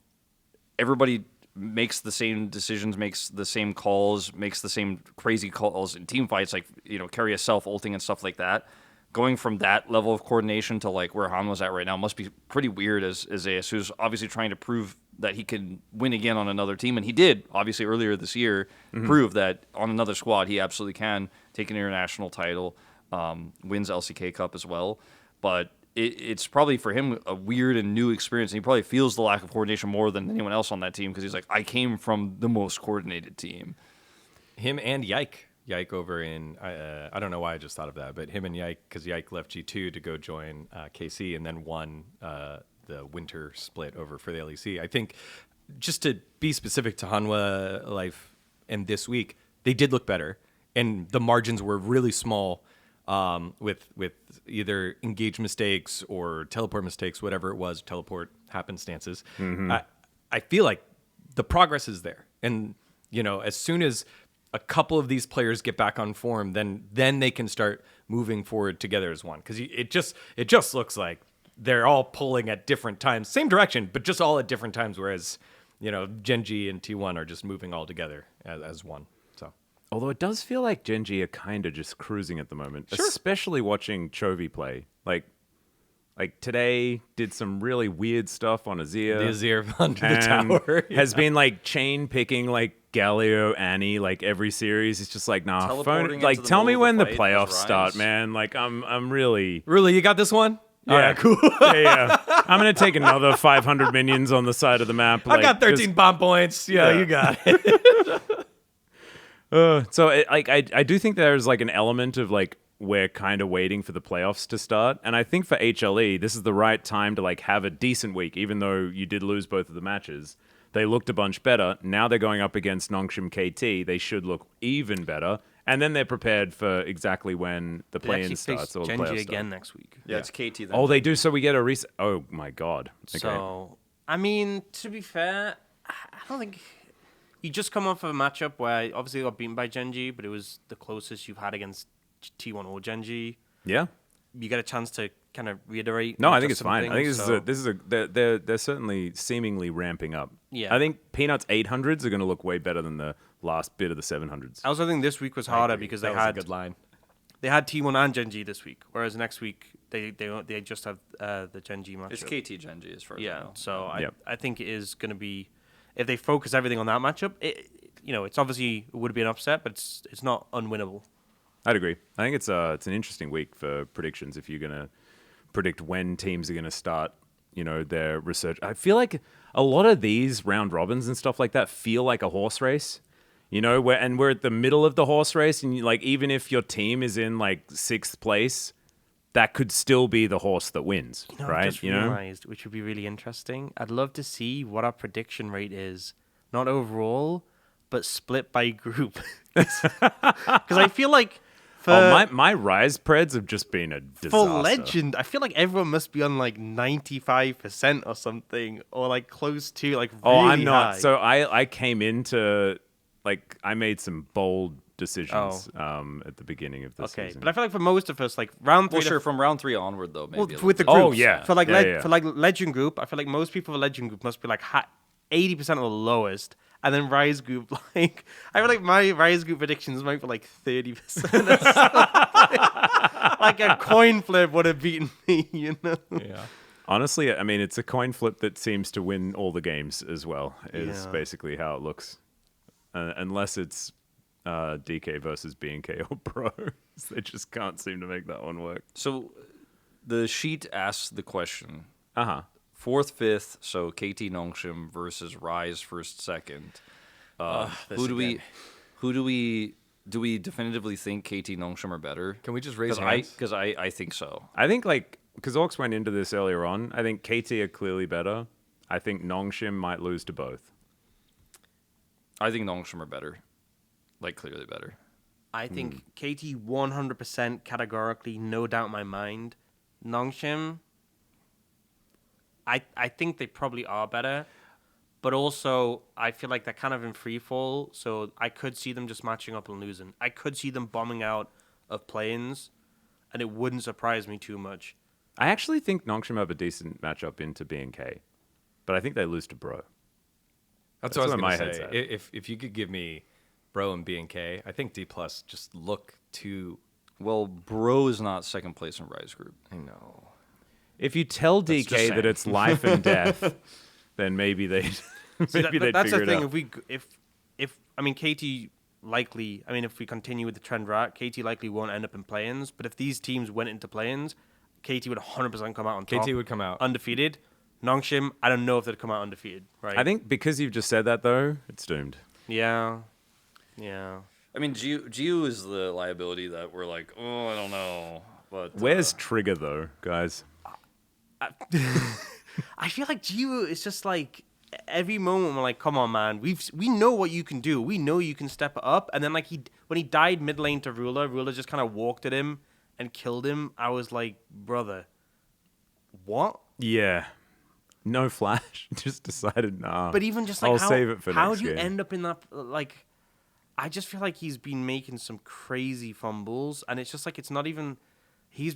everybody makes the same decisions, makes the same calls, makes the same crazy calls in team fights, like carry a self ulting and stuff like that. Going from that level of coordination to like where Hanwha's at right now must be pretty weird as Zeus, who's obviously trying to prove that he can win again on another team. And he did, obviously, earlier this year, prove that on another squad he absolutely can take an international title, wins LCK Cup as well. But it's probably for him a weird and new experience. And he probably feels the lack of coordination more than anyone else on that team because he's like, I came from the most coordinated team. Him and Yike over in, I don't know why I just thought of that, but him and Yike, because Yike left G2 to go join KC and then won the winter split over for the LEC. I think just to be specific to Hanwha Life and this week, they did look better, and the margins were really small with either engage mistakes or teleport mistakes, whatever it was, teleport happenstances. I feel like the progress is there, and as soon as a couple of these players get back on form, then they can start moving forward together as one. Because it just looks like they're all pulling at different times, same direction, but just all at different times. Whereas, Gen G and T1 are just moving all together as one. So, although it does feel like Gen G are kind of just cruising at the moment, especially watching Chovy play. Like today, did some really weird stuff on Azir. The Azir under the tower has been like chain picking like Galio, Annie, like every series. It's just like, nah, phone, like tell me when the playoffs start, man. Like I'm really you got this one. Yeah, all right, cool. yeah. I'm gonna take another 500 minions on the side of the map. I got 13 bomb points. Yeah, you got it. So I do think there's like an element of like we're kind of waiting for the playoffs to start, and I think for HLE this is the right time to like have a decent week, even though you did lose both of the matches. they looked a bunch better. Now they're going up against Nongshim KT. They should look even better. And then they're prepared for exactly when the They play-in actually starts face or the Genji playoffs again start. next week. Yeah, it's KT. Then. Oh, they do. So we get a reset. Oh my god. Okay. So, I mean, to be fair, I don't think you just come off of a matchup where obviously they got beaten by Genji, but it was the closest you've had against T1 or Genji. Yeah. You get a chance to kind of reiterate. No, and I think adjust it's fine. some I think things, this is a they're certainly seemingly ramping up. Yeah. I think Peanuts 800s are going to look way better than the last bit of the 700s. I also think this week was harder because that they was had a good line. they had T1 and Genji this week, whereas next week they just have the Genji matchup. It's KT Genji as far as I Yeah, know. so Yep. I think it is going to be, if they focus everything on that matchup, it's obviously it would be an upset, but it's not unwinnable. I'd agree. I think it's an interesting week for predictions if you're going to predict when teams are going to start, their research. I feel like a lot of these round robins and stuff like that feel like a horse race. We're at the middle of the horse race, and even if your team is in 6th place, that could still be the horse that wins, I've right? just realized, which would be really interesting. I'd love to see what our prediction rate is, not overall, but split by group. Because I feel like my Rise preds have just been a disaster. for Legend, I feel like everyone must be on 95% or something, or close to really I'm not. high. So I came into I made some bold decisions at the beginning of the okay, season. but I feel like for most of us, round 3 Well, to sure, from round 3 onward, though, maybe. well, a little with the bit. groups. Oh, yeah. For Yeah. for Legend group, I feel like most people for Legend group must be 80% of the lowest. And then Rise group, I feel like my Rise group predictions might be 30%. Or something. A coin flip would have beaten me, Yeah. Honestly, I mean, it's a coin flip that seems to win all the games as well, is Yeah. basically how it looks. Unless it's DK versus BNK or Bros. They just can't seem to make that one work. So the sheet asks the question. Uh-huh. 4th, 5th, so KT Nongshim versus Rise 1st, 2nd. Who do we definitively think KT Nongshim are better? Can we just raise hands? Because I think so. I think, because Orcs went into this earlier on, I think KT are clearly better. I think Nongshim might lose to both. I think Nongshim are better. Clearly better. I think KT 100% categorically, no doubt in my mind. Nongshim, I think they probably are better, but also I feel like they're kind of in free fall, so I could see them just matching up and losing. I could see them bombing out of play-ins, and it wouldn't surprise me too much. I actually think Nongshim have a decent matchup into BNK, but I think they lose to Bro. That's what I was where my going head's to say. If you could give me Bro and BNK, I think D+ just look too... Well, Bro is not 2nd place in Rise group. I know. If you tell just DK that saying. it's life and death, then maybe they'd See, maybe they'd that's figure the it thing. out. If KT likely, if we continue with the trend we're at, KT likely won't end up in play-ins. But if these teams went into play-ins, KT would 100% come out on top. KT would come out. undefeated. Nongshim, I don't know if they'd come out undefeated. Right? I think because you've just said that, though, it's doomed. Yeah. I mean, Gio is the liability that we're I don't know. But Where's Trigger, though, guys? I feel like Gio is just every moment we're come on, man, we know what you can do. We know you can step it up. And then when he died mid lane to Ruler just kind of walked at him and killed him. I was like, brother, what? Yeah. No flash. Just decided, nah. But even just I'll save it for how next do you game. end up in that? I just feel like he's been making some crazy fumbles, and it's just it's not even. He's,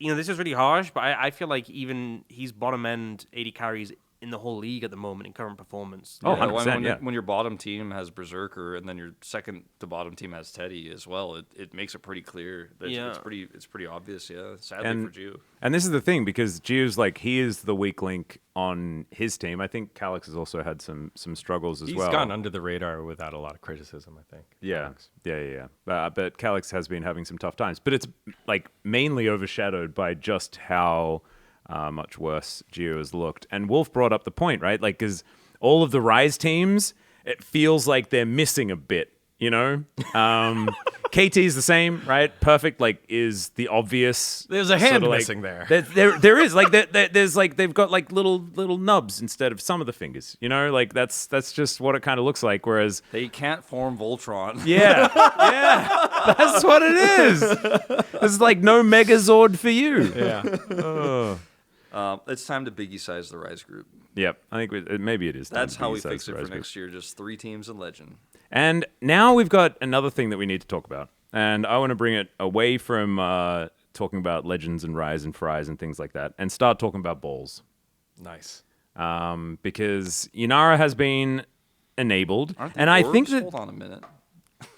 this is really harsh, but I feel like even he's bottom end 80 carries in the whole league at the moment in current performance. Oh, Yeah, 100%, when your bottom team has Berserker and then your second to bottom team has Teddy as well, it makes it pretty clear. That Yeah. it's pretty obvious. Yeah, sadly for Gio. And this is the thing, because Gio's he is the weak link on his team. I think Calix has also had some struggles as He's well. gone under the radar without a lot of criticism, I think. Yeah, yeah. But Calix has been having some tough times. But it's mainly overshadowed by just how much worse Gio has looked. And Wolf brought up the point, right? Because all of the Rise teams, it feels like they're missing a bit you know. KT is the same, right? Perfect, like, is the obvious. There's a hand sorta, like, missing there. There is like there's like they've got like little nubs instead of some of the fingers. You know, like that's just what it kind of looks like. Whereas They can't form Voltron. yeah, that's what it is. It's like no Megazord for you. Yeah. It's time to biggie size the Rise group. Yep, I think maybe it is. That's time to how we biggie-size fix the it for Rise group. next year. Just 3 teams in Legend. And now we've got another thing that we need to talk about. And I want to bring it away from talking about Legends and Rise and Fries and things like that and start talking about balls. Nice. Because Yunara has been enabled. Aren't they And I orbs? think that... Hold on a minute.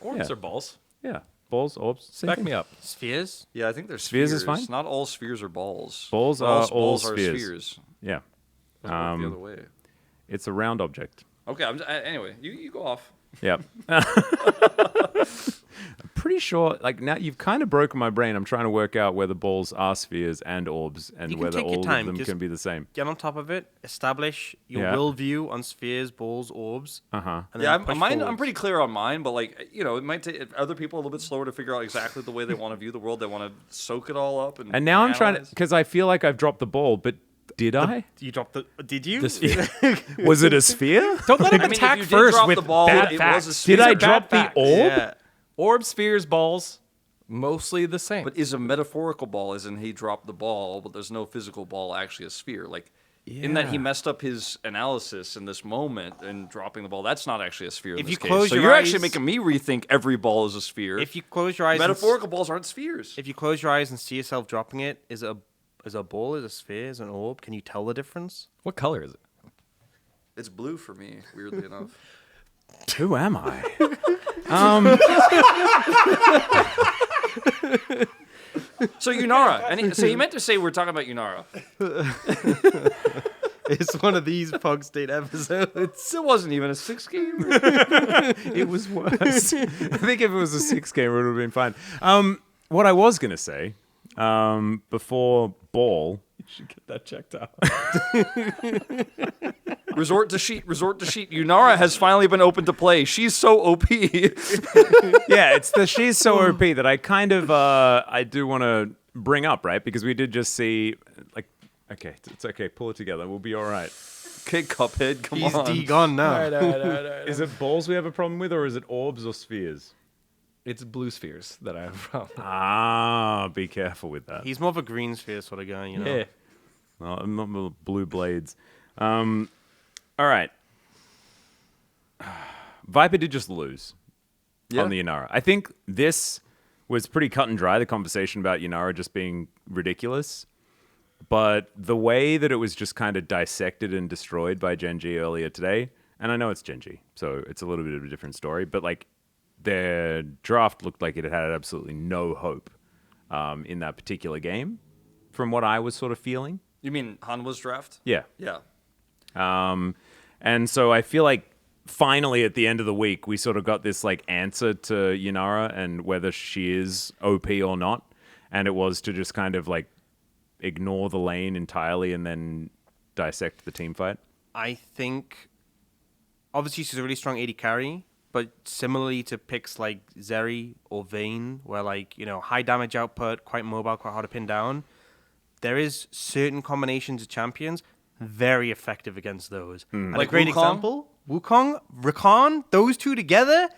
Orbs Yeah. or balls? Yeah, balls, orbs, same Back thing. me up. Spheres. Yeah, I think they're Spheres spheres. is fine? Not all spheres are balls. Balls But are all balls spheres. spheres. Yeah, Those work the other way. it's a round object. Okay, anyway, you go off. Yep. I'm pretty sure, like, now you've kind of broken my brain. I'm trying to work out whether balls are spheres and orbs and You can whether take your all time, of them just- can be the same. Get on top of it. Establish your Yeah. will view on spheres, balls, orbs. Uh-huh. And Yeah, then push I'm forwards. pretty clear on mine, but like it might take other people a little bit slower to figure out exactly the way they want to view the world. They want to soak it all up And now I'm trying to, analyze. because I feel like I've dropped the ball, but did I? You dropped the. Did you? The sphere. Was it a sphere? Don't let him I mean, attack if you did first drop with the ball, bad it facts. was a sphere. Did I These are bad drop the facts. orb? Yeah. Orb, spheres, balls, mostly the same. But is a metaphorical ball, as in he dropped the ball, but there's no physical ball actually a sphere? Like, in that he Yeah. messed up his analysis in this moment and dropping the ball, that's not actually a sphere. If in this you case. close so your you're eyes- actually making me rethink every ball is a sphere. If you close your eyes, Metaphorical balls aren't spheres. If you close your eyes and see yourself dropping it, is it a ball? Is it a sphere? Is it an orb? Can you tell the difference? What color is it? It's blue for me, weirdly enough. Who am I? So Yunara, so you meant to say we're talking about Yunara. It's one of these PogState episodes. It wasn't even a 6-game. It was worse. I think if it was a 6-game, it would have been fine. What I was going to say, before ball... You should get that checked out. Resort to sheet. Yunara has finally been open to play. She's so OP. Yeah, she's so OP that I kind of I do want to bring up, right? Because we did just see, like, okay, it's okay, pull it together, we'll be all right. Okay, Cuphead, come He's on. D-gone now. Is it balls we have a problem with, or is it orbs or spheres? It's blue spheres that I have a problem. Ah, be careful with that. He's more of a green sphere sort of guy, you know. Yeah. Well, I'm not blue blades. All right. Viper did just lose on the Yunara. I think this was pretty cut and dry, the conversation about Yunara just being ridiculous. But the way that it was just kind of dissected and destroyed by Gen.G earlier today, and I know it's Gen.G, so it's a little bit of a different story, but like their draft looked like it had absolutely no hope in that particular game, from what I was sort of feeling. You mean Hanwha's draft? Yeah. Yeah. And so I feel like finally at the end of the week, we sort of got this like answer to Yunara and whether she is OP or not. And it was to just kind of like ignore the lane entirely and then dissect the team fight. I think, obviously, she's a really strong AD carry, but similarly to picks like Zeri or Vayne, where like, you know, high damage output, quite mobile, quite hard to pin down, there is certain combinations of champions very effective against those. And Like a great Wukong? example, Wukong, Rakan, those two together.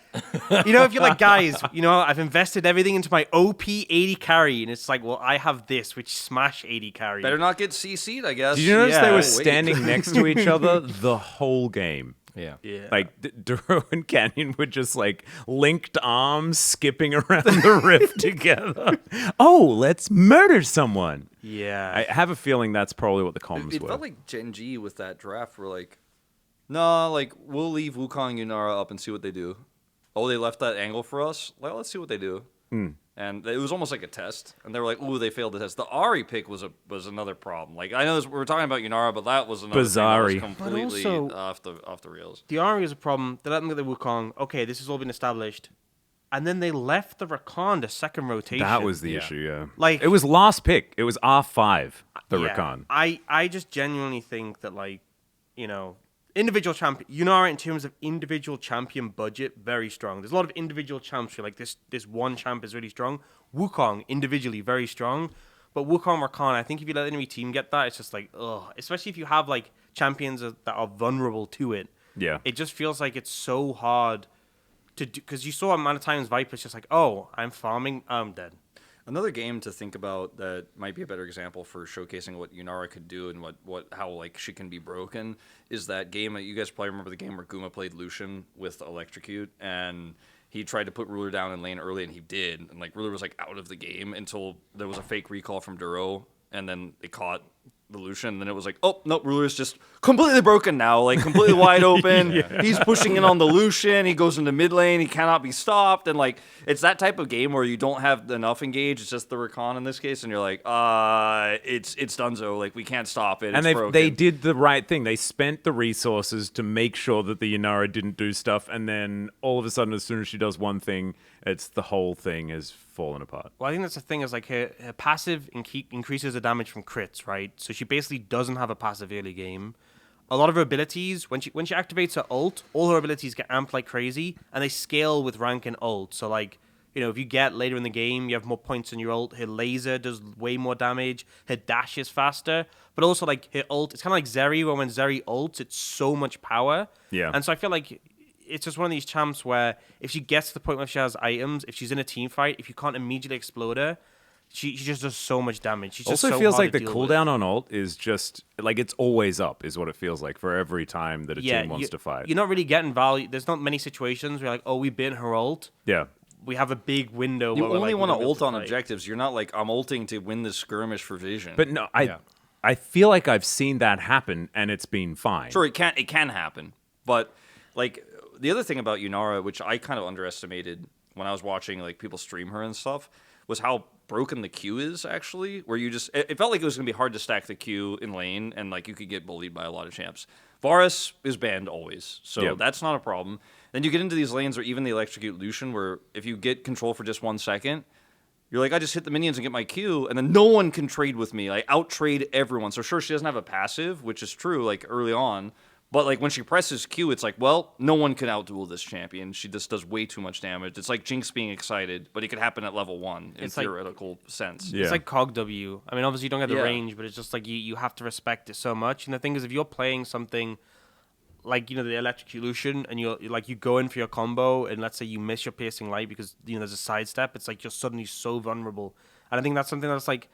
You know, if you're like, guys, you know, I've invested everything into my OP 80 carry, and it's like, well, I have this, which smash 80 carry. Better not get CC'd, I guess. Did you notice they Yeah. were Wait. standing next to each other the whole game? Yeah. Yeah. Like Duro and Canyon were just like linked arms skipping around the rift together. Oh, let's murder someone. Yeah. I have a feeling that's probably what the comms It were. felt like Gen.G with that draft were like, nah, like, we'll leave Wukong Yunara up and see what they do. Oh, they left that angle for us? Well, let's see what they do. And it was almost like a test. And they were like, ooh, they failed the test. The Ari pick was another problem. Like, I know we were talking about Yunara, but that was another Bizarre. thing that was completely also- off the rails. The Ari is a problem. They let them get the Wukong. Okay, this has all been established. And then they left the Rakan to second rotation. That was the Yeah. issue, yeah. Like- it was last pick. It was R5, the Yeah. Rakan. I just genuinely think that, like, you know, individual champion. Yunara, in terms of individual champion budget, very strong. There's a lot of individual champs where like this one champ is really strong. Wukong individually very strong, but Wukong Rakan, I think if you let the enemy team get that, it's just like ugh. Especially if you have like champions that are vulnerable to it. Yeah. It just feels like it's so hard to do, because you saw a amount of times Viper's just like, oh, I'm farming, I'm dead. Another game to think about that might be a better example for showcasing what Yunara could do and how like she can be broken is that game that you guys probably remember, the game where Guma played Lucian with Electrocute and he tried to put Ruler down in lane early and he did, and like Ruler was like out of the game until there was a fake recall from Duro and then they caught the Lucian, and then it was like, oh, no, Ruler's just completely broken now, like completely wide open. He's pushing in on the Lucian. He goes into mid lane. He cannot be stopped. And like, it's that type of game where you don't have enough engage. It's just the Rakan in this case, and you're like, it's Dunzo. Like, we can't stop it. And It's broken. they did the right thing. They spent the resources to make sure that the Yunara didn't do stuff, and then all of a sudden, as soon as she does one thing, it's the whole thing is falling apart. Well, I think that's the thing is like her passive increases the damage from crits, right? So she basically doesn't have a passive early game. A lot of her abilities, when she activates her ult, all her abilities get amped like crazy, and they scale with rank and ult. So like, you know, if you get later in the game, you have more points in your ult. Her laser does way more damage. Her dash is faster, but also like her ult, it's kind of like Zeri, where when Zeri ults, it's so much power. Yeah. And so I feel like it's just one of these champs where if she gets to the point where she has items, if she's in a team fight, if you can't immediately explode her, she just does so much damage. She's just Also so feels hard like to the deal cooldown on ult is just like it's always up, is what it feels like for every time that a with. team wants to fight. You're not really getting value. There's not many situations where you're like, oh, we bit her ult. Yeah. We have a big window. You where we're only like, want to we're gonna be able ult on fight. objectives. You're not like, I'm ulting to win this skirmish for vision. But no, Yeah. I feel like I've seen that happen and it's been fine. Sure, it can happen. But like the other thing about Yunara, which I kind of underestimated when I was watching like people stream her and stuff, was how broken the Q is actually. Where you just it felt like it was gonna be hard to stack the Q in lane, and like you could get bullied by a lot of champs. Varus is banned always, so Yep. that's not a problem. Then you get into these lanes, or even the Electrocute Lucian, where if you get control for just 1 second, you're like, I just hit the minions and get my Q, and then no one can trade with me. I out-trade everyone. So sure, she doesn't have a passive, which is true, like, early on. But, like, when she presses Q, it's like, well, no one can outduel this champion. She just does way too much damage. It's like Jinx being excited, but it could happen at level 1 in It's like- theoretical sense. Yeah. It's like COG W. I mean, obviously you don't get the Yeah. range, but it's just like you have to respect it so much. And the thing is, if you're playing something like, you know, the Electrocute Lucian, and you're like, you go in for your combo, and let's say you miss your piercing light because, you know, there's a sidestep, it's like you're suddenly so vulnerable. And I think that's something that's like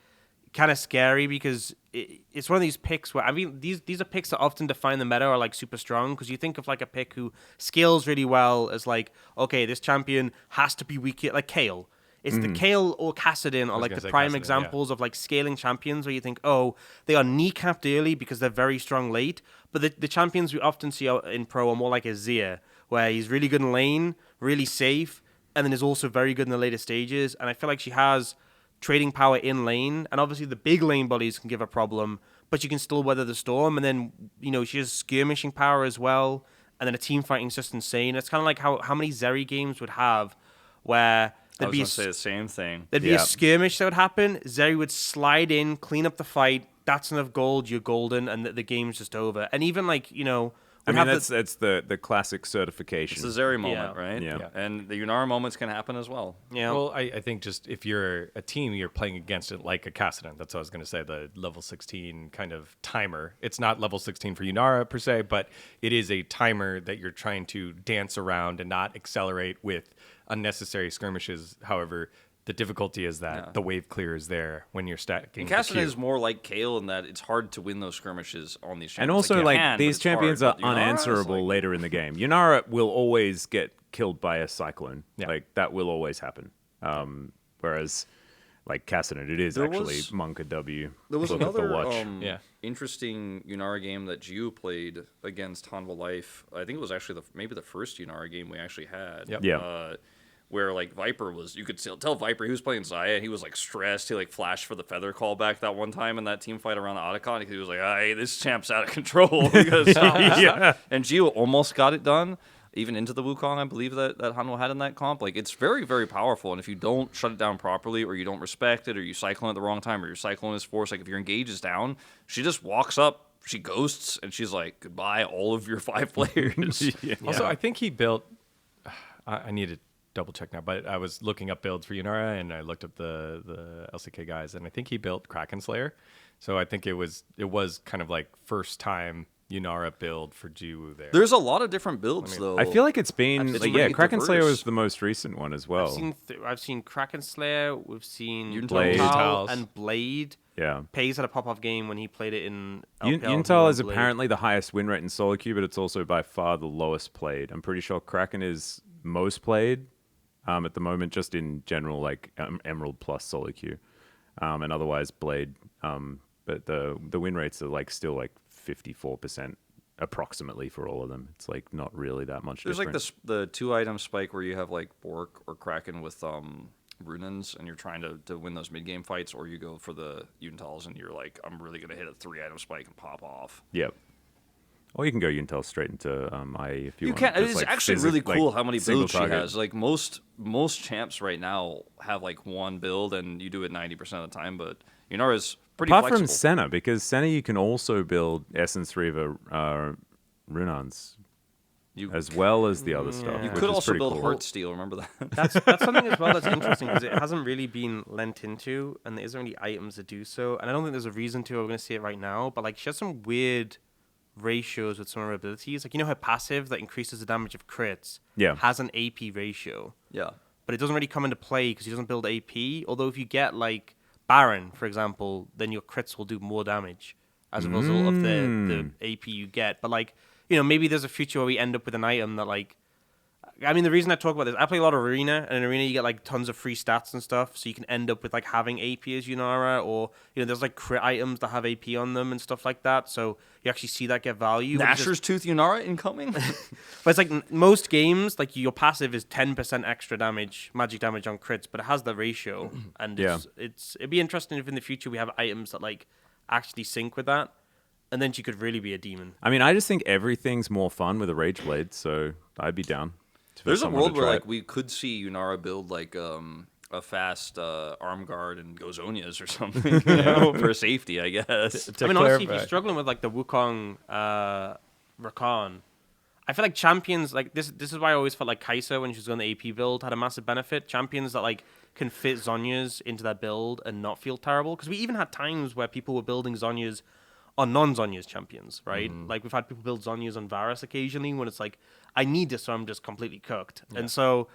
kind of scary, because it's one of these picks where, I mean, these are picks that often define the meta are like super strong, because you think of like a pick who scales really well as like, okay, this champion has to be weak, like Kayle. It's the Kayle or Kassadin are like gonna the say prime Kassadin, examples of like scaling champions where you think, oh, they are kneecapped early because they're very strong late. But the champions we often see out in pro are more like a Zia, where he's really good in lane, really safe, and then is also very good in the later stages. And I feel like she has trading power in lane, and obviously the big lane bullies can give a problem, but you can still weather the storm. And then, you know, she has skirmishing power as well, and then a team fighting's just insane. It's kind of like how many Zeri games would have where I there'd was be going to say the same thing. there'd be Yeah. a skirmish that would happen. Zeri would slide in, clean up the fight. That's enough gold. You're golden, and the game's just over. And even like, you know, I we'd mean, have that's the classic certification. It's the Zeri moment, Yeah. right? Yeah. And the Yunara moments can happen as well. you know, Well, I think just if you're a team, you're playing against it like a Kassadin. That's what I was going to say, the level 16 kind of timer. It's not level 16 for Yunara per se, but it is a timer that you're trying to dance around and not accelerate with unnecessary skirmishes. However, the difficulty is that the wave clear is there when you're stacking. And the Kassadin queue. is more like Kayle in that it's hard to win those skirmishes on these champions. And also, you like, can, but these it's champions hard. are But Yunara is, unanswerable like- later in the game. Yunara will always get killed by a cyclone. Yeah. Like, that will always happen. Whereas, like, Kassadin, it is There actually was- Monk a W. There was Look at the another watch. Yeah. interesting Yunara game that Gio played against Hanwha Life. I think it was actually maybe the first Yunara game we actually had. Yep. Yeah. Where like Viper was, you could tell Viper he was playing Xayah. He was like stressed. He like flashed for the feather callback that one time in that team fight around the Otacon. He was like, "Hey, this champ's out of control." Because, Yeah. And Gio almost got it done, even into the Wukong, I believe that Hanwha had in that comp. Like, it's very, very powerful. And if you don't shut it down properly, or you don't respect it, or you cyclone at the wrong time, or your cyclone is forced, like if your engage is down, she just walks up she ghosts and she's like, goodbye, all of your 5 players. Also, I think he built. I need to double check now, but I was looking up builds for Yunara and I looked up the LCK guys, and I think he built Kraken Slayer. So I think it was kind of like first time Yunara build for Jiwoo there. There's a lot of different builds, though. I feel like it's been It's like, really Kraken Slayer diverse. was the most recent one as well. I've seen Kraken Slayer. We've seen Blade. Yuntal and Blade. Yeah. Pays had a pop-off game when he played it in LPL. Yuntal is apparently the highest win rate in solo queue, but it's also by far the lowest played. I'm pretty sure Kraken is most played at the moment, just in general, like Emerald plus solo queue, and otherwise Blade. But the win rates are like still like 54% approximately for all of them. It's like not really that much. There's different. like the 2-item spike where you have like Bork or Kraken with Runans, and you're trying to win those mid-game fights, or you go for the Yuntals and you're like, I'm really going to hit a 3-item spike and pop off. Yep. Or you can go Yuntal straight into IE if you want. Can. Just, It's like, actually really cool like, how many single builds she target. has. Like most champs right now have like one build, and you do it 90% of the time. But Yunara's pretty Apart flexible. from Senna, because Senna you can also build Essence Reaver Runans as well as the other stuff. You which could is also pretty build cool. Heartsteel. Remember that? That's something as well that's interesting because it hasn't really been lent into, and there isn't really items that do so. And I don't think there's a reason to. We're going to see it right now, but like she has some weird ratios with some of her abilities. Like her passive that increases the damage of crits has an AP ratio. Yeah. But it doesn't really come into play because she doesn't build AP. Although if you get like Baron, for example, then your crits will do more damage as a result of the AP you get. But like, maybe there's a future where we end up with an item that like, I mean, the reason I talk about this, I play a lot of Arena, and in Arena you get like tons of free stats and stuff, so you can end up with like having AP as Yunara, or there's like crit items that have AP on them and stuff like that, so you actually see that get value. Nashor's Tooth Yunara incoming? But it's like most games, like your passive is 10% extra damage, magic damage on crits, but it has the ratio, and it'd be interesting if in the future we have items that like actually sync with that, and then she could really be a demon. I mean, I just think everything's more fun with a Rage Blade, so I'd be down. There's a world where like we could see Yunara build like a fast arm guard and go Zonias or something, for safety, I guess. I mean, honestly, if you're struggling with like the Wukong Rakan, I feel like champions like this is why I always felt like Kai'Sa when she was on the AP build had a massive benefit. Champions that like can fit Zhonya's into that build and not feel terrible, because we even had times where people were building Zhonya's on non-Zhonya's champions, right? Like we've had people build Zhonya's on Varus occasionally when it's like, I need this, so I'm just completely cooked. Yeah. And so,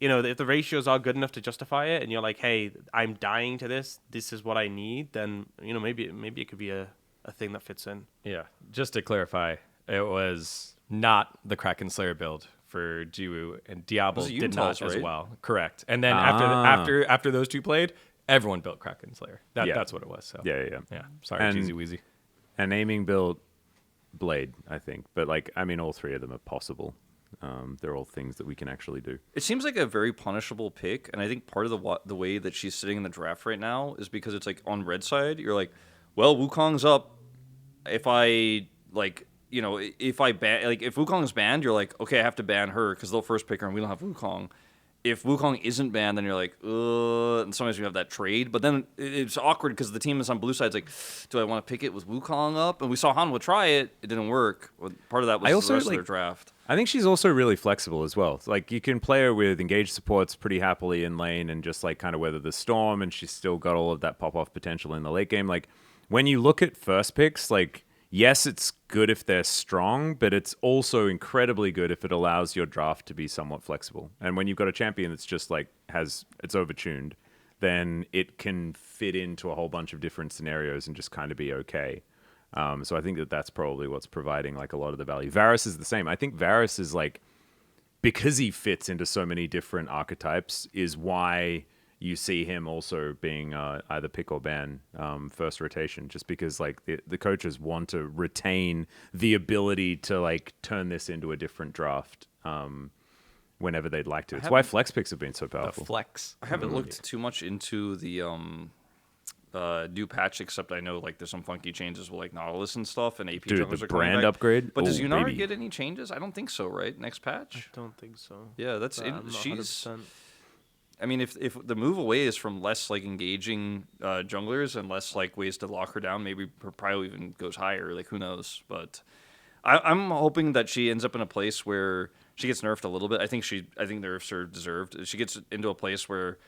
if the ratios are good enough to justify it, and you're like, hey, I'm dying to this is what I need, then, maybe it could be a thing that fits in. Yeah, just to clarify, it was not the Kraken Slayer build for Jiwoo, and Diablo did not as well. Correct. And then after those two played, everyone built Kraken Slayer. That's what it was. So Yeah. Sorry, Jeezy Weezy. An aiming build Blade, I think. But like, I mean, all three of them are possible. They're all things that we can actually do. It seems like a very punishable pick, and I think part of the way that she's sitting in the draft right now is because it's like on red side, you're like, well, Wukong's up. If I like, if I ban, like, if Wukong's banned, you're like, okay, I have to ban her because they'll first pick her, and we don't have Wukong. If Wukong isn't banned, then you're like, and sometimes you have that trade. But then it's awkward because the team is on blue side. It's like, do I want to pick it with Wukong up? And we saw Hanwha try it. It didn't work. Part of that was the rest of their draft. I think she's also really flexible as well. Like, you can play her with engaged supports pretty happily in lane and just like kind of weather the storm, and she's still got all of that pop-off potential in the late game. Like, when you look at first picks, like, yes, it's good if they're strong, but it's also incredibly good if it allows your draft to be somewhat flexible. And when you've got a champion that's just like it's overtuned, then it can fit into a whole bunch of different scenarios and just kind of be okay. So I think that's probably what's providing like a lot of the value. Varus is the same. I think Varus is like, because he fits into so many different archetypes, is why you see him also being either pick or ban first rotation, just because like the coaches want to retain the ability to like turn this into a different draft whenever they'd like to. It's why flex picks have been so powerful. The flex. I haven't looked too much into the new patch, except I know like there's some funky changes with like Nautilus and stuff, and AP junglers the are coming brand back. upgrade. But does Ooh, Yunara baby. get any changes? I don't think so. Right, next patch. I don't think so. Yeah, that's I'm not she's. 100%. I mean, if the move away is from less like engaging junglers and less like ways to lock her down, maybe her probably even goes higher. Like who knows? But I'm hoping that she ends up in a place where she gets nerfed a little bit. I think nerfs are deserved. She gets into a place where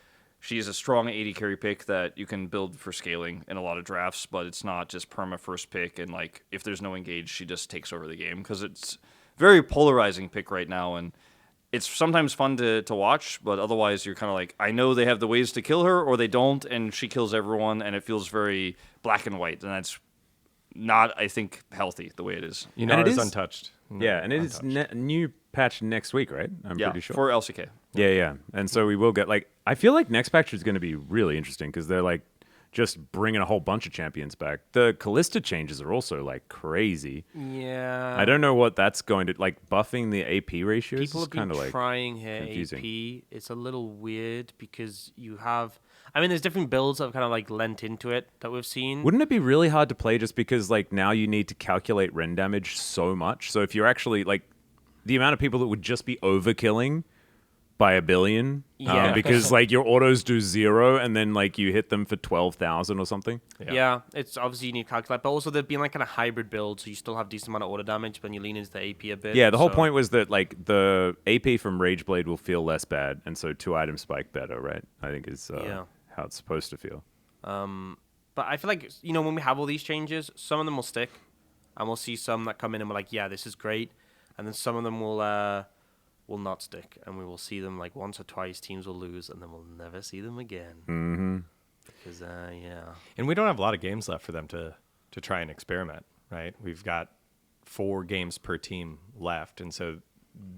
she's a strong AD carry pick that you can build for scaling in a lot of drafts, but it's not just perma first pick. And like if there's no engage, she just takes over the game because it's very polarizing pick right now, and it's sometimes fun to watch, but otherwise you're kind of like, I know they have the ways to kill her or they don't, and she kills everyone, and it feels very black and white, and that's not, I think, healthy the way it is. Yunara is untouched. Yeah, and it is new patch next week, right? I'm pretty sure. For LCK. Yeah. And so we will get, like, I feel like next patch is going to be really interesting because they're, like, just bringing a whole bunch of champions back. The Callista changes are also, like, crazy. Yeah. I don't know what that's going to, like, buffing the AP ratios People is have been kind of, like, trying here confusing. AP. It's a little weird because you have... I mean, there's different builds that have kind of, like, lent into it that we've seen. Wouldn't it be really hard to play just because, like, now you need to calculate Ren damage so much? So if you're actually, like, the amount of people that would just be overkilling by 1 billion, Yeah. because, like, your autos do 0 and then, like, you hit them for 12,000 or something. Yeah, it's obviously you need to calculate, but also there've been like kind of hybrid builds, so you still have decent amount of auto damage, but you lean into the AP a bit. Yeah, the whole so- point was that, like, the AP from Rageblade will feel less bad, and so 2-item spike better, right? I think is how it's supposed to feel. But I feel like, when we have all these changes, some of them will stick, and we'll see some that come in and we're like, yeah, this is great, and then some of them will not stick, and we will see them like once or twice. Teams will lose, and then we'll never see them again. Mm-hmm. Because yeah, And we don't have a lot of games left for them to try and experiment, right? We've got 4 games per team left, and so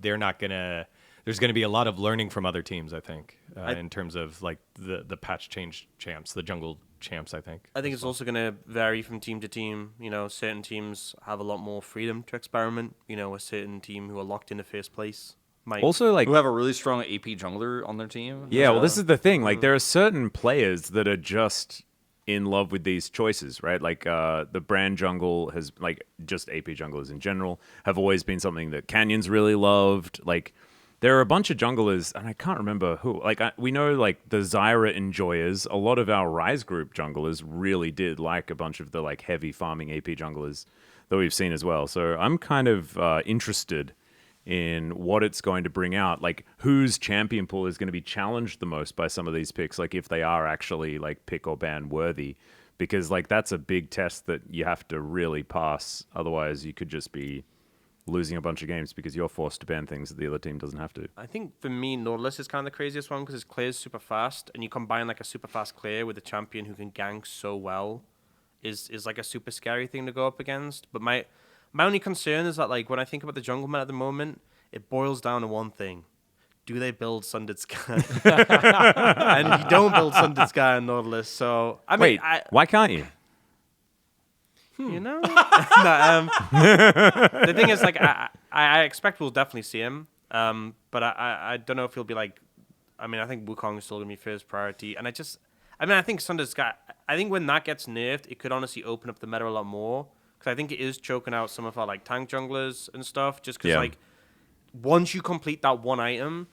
they're not gonna. There's going to be a lot of learning from other teams, I think, in terms of like the patch change champs, the jungle champs. I think it's also going to vary from team to team. Certain teams have a lot more freedom to experiment. A certain team who are locked into first place might Also, like, Who have a really strong AP jungler on their team. yeah, well, this is the thing. Like, there are certain players that are just in love with these choices, right? Like, the brand jungle has, like, just AP junglers in general have always been something that Canyon's really loved. Like, there are a bunch of junglers, and I can't remember who. Like, we know, like, the Zyra enjoyers. A lot of our Rise group junglers really did like a bunch of the, like, heavy farming AP junglers that we've seen as well. So I'm kind of interested in what it's going to bring out. Like, whose champion pool is going to be challenged the most by some of these picks, like, if they are actually, like, pick or ban worthy. Because, like, that's a big test that you have to really pass. Otherwise, you could just be losing a bunch of games because you're forced to ban things that the other team doesn't have to. I think for me, Nautilus is kind of the craziest one because his clear is super fast, and you combine like a super fast clear with a champion who can gank so well, is like a super scary thing to go up against. But my only concern is that, like, when I think about the jungle meta at the moment, it boils down to one thing: do they build Sundered Sky? And you don't build Sundered Sky on Nautilus, so I mean, Wait, why can't you? No, the thing is, like, I expect we'll definitely see him, but I don't know if he'll be like. I mean, I think Wukong is still gonna be first priority, and I think Sundered Sky. I think when that gets nerfed, it could honestly open up the meta a lot more because I think it is choking out some of our like tank junglers and stuff. Just because like once you complete that one item,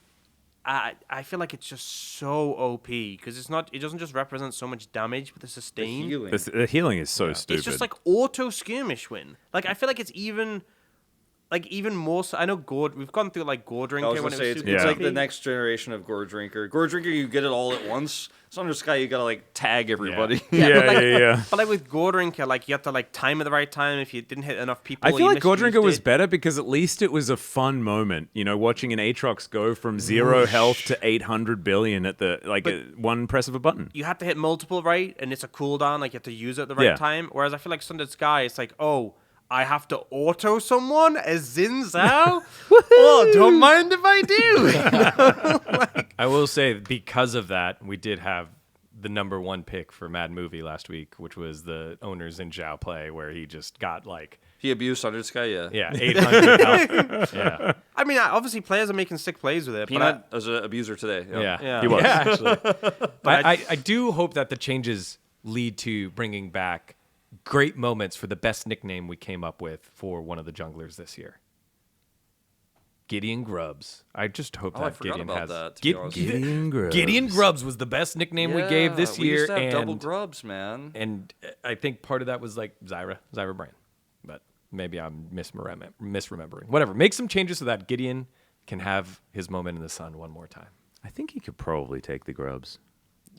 I feel like it's just so OP because it doesn't just represent so much damage, but the sustain. The healing is so stupid. It's just like auto skirmish win. Like I feel like it's even more. So I know we've gone through like Gore Drinker. I was when gonna say it was it's super like OP. the next generation of Gore Drinker. Gore Drinker, you get it all at once. Sundered Sky, you gotta like tag everybody. Yeah. But like with Gore Drinker, like you have to like time at the right time. If you didn't hit enough people, I feel you like God Drinker misused was it. better because at least it was a fun moment, watching an Aatrox go from 0 health to 800 billion at the one press of a button. You have to hit multiple right, and it's a cooldown. Like you have to use it at the right Yeah. time. Whereas I feel like Sundered Sky, it's like, oh, I have to auto someone as Xin Zhao. Oh, don't mind if I do. I will say because of that, we did have the number 1 pick for Mad Movie last week, which was the owners in Zhao play, where he just got like He abused Sundered Sky, yeah. 800 health. Yeah, I mean, obviously players are making sick plays with it. Peanut was an abuser today. Yeah. He was. Yeah, actually. But I do hope that the changes lead to bringing back great moments for the best nickname we came up with for one of the junglers this year. Gideon Grubbs. I just hope Oh, I that forgot Gideon about has that, to be honest. Gideon Grubbs. Gideon Grubbs was the best nickname we gave this we year, used to have and double grubs, man. and I think part of that was like Zyra Brand, but maybe I'm misremembering. Whatever. Make some changes so that Gideon can have his moment in the sun one more time. I think he could probably take the grubs.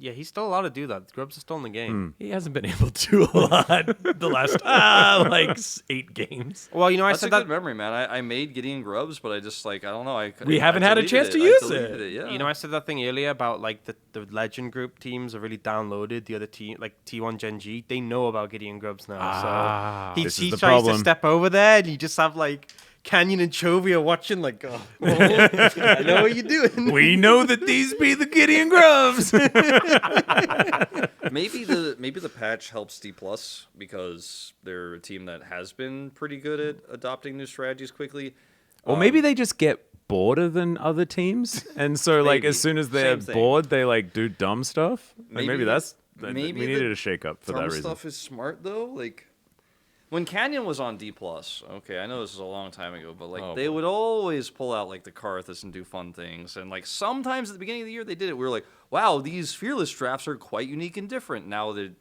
Yeah, he's still allowed to do that. Grubs are still in the game. He hasn't been able to do a lot the last 8 games. Well, you know, I That's a said good that. memory, man. I made Gideon Grubs, but I just I don't know. We haven't had a deleted chance to I use deleted it. Yeah. You know, I said that thing earlier about like the Legend Group teams are really downloaded. The other team, like T1 Gen G, they know about Gideon Grubbs now. So This he is the tries problem. to step over there, and you just have like Canyon and Chovy are watching, like, oh, I know what you're doing. We know that these be the Gideon Grubs. maybe the patch helps D Plus because they're a team that has been pretty good at adopting new strategies quickly. Or maybe they just get border than other teams, and so like Maybe. as soon as they're Same thing. bored, they like do dumb stuff. Like, maybe that's maybe we needed a shake up for that dumb reason. stuff is smart though. Like when Canyon was on D Plus, okay, I know this is a long time ago, but like they would always pull out like the Karthus and do fun things, and like sometimes at the beginning of the year they did it. We were like, wow, these fearless drafts are quite unique and different. Now they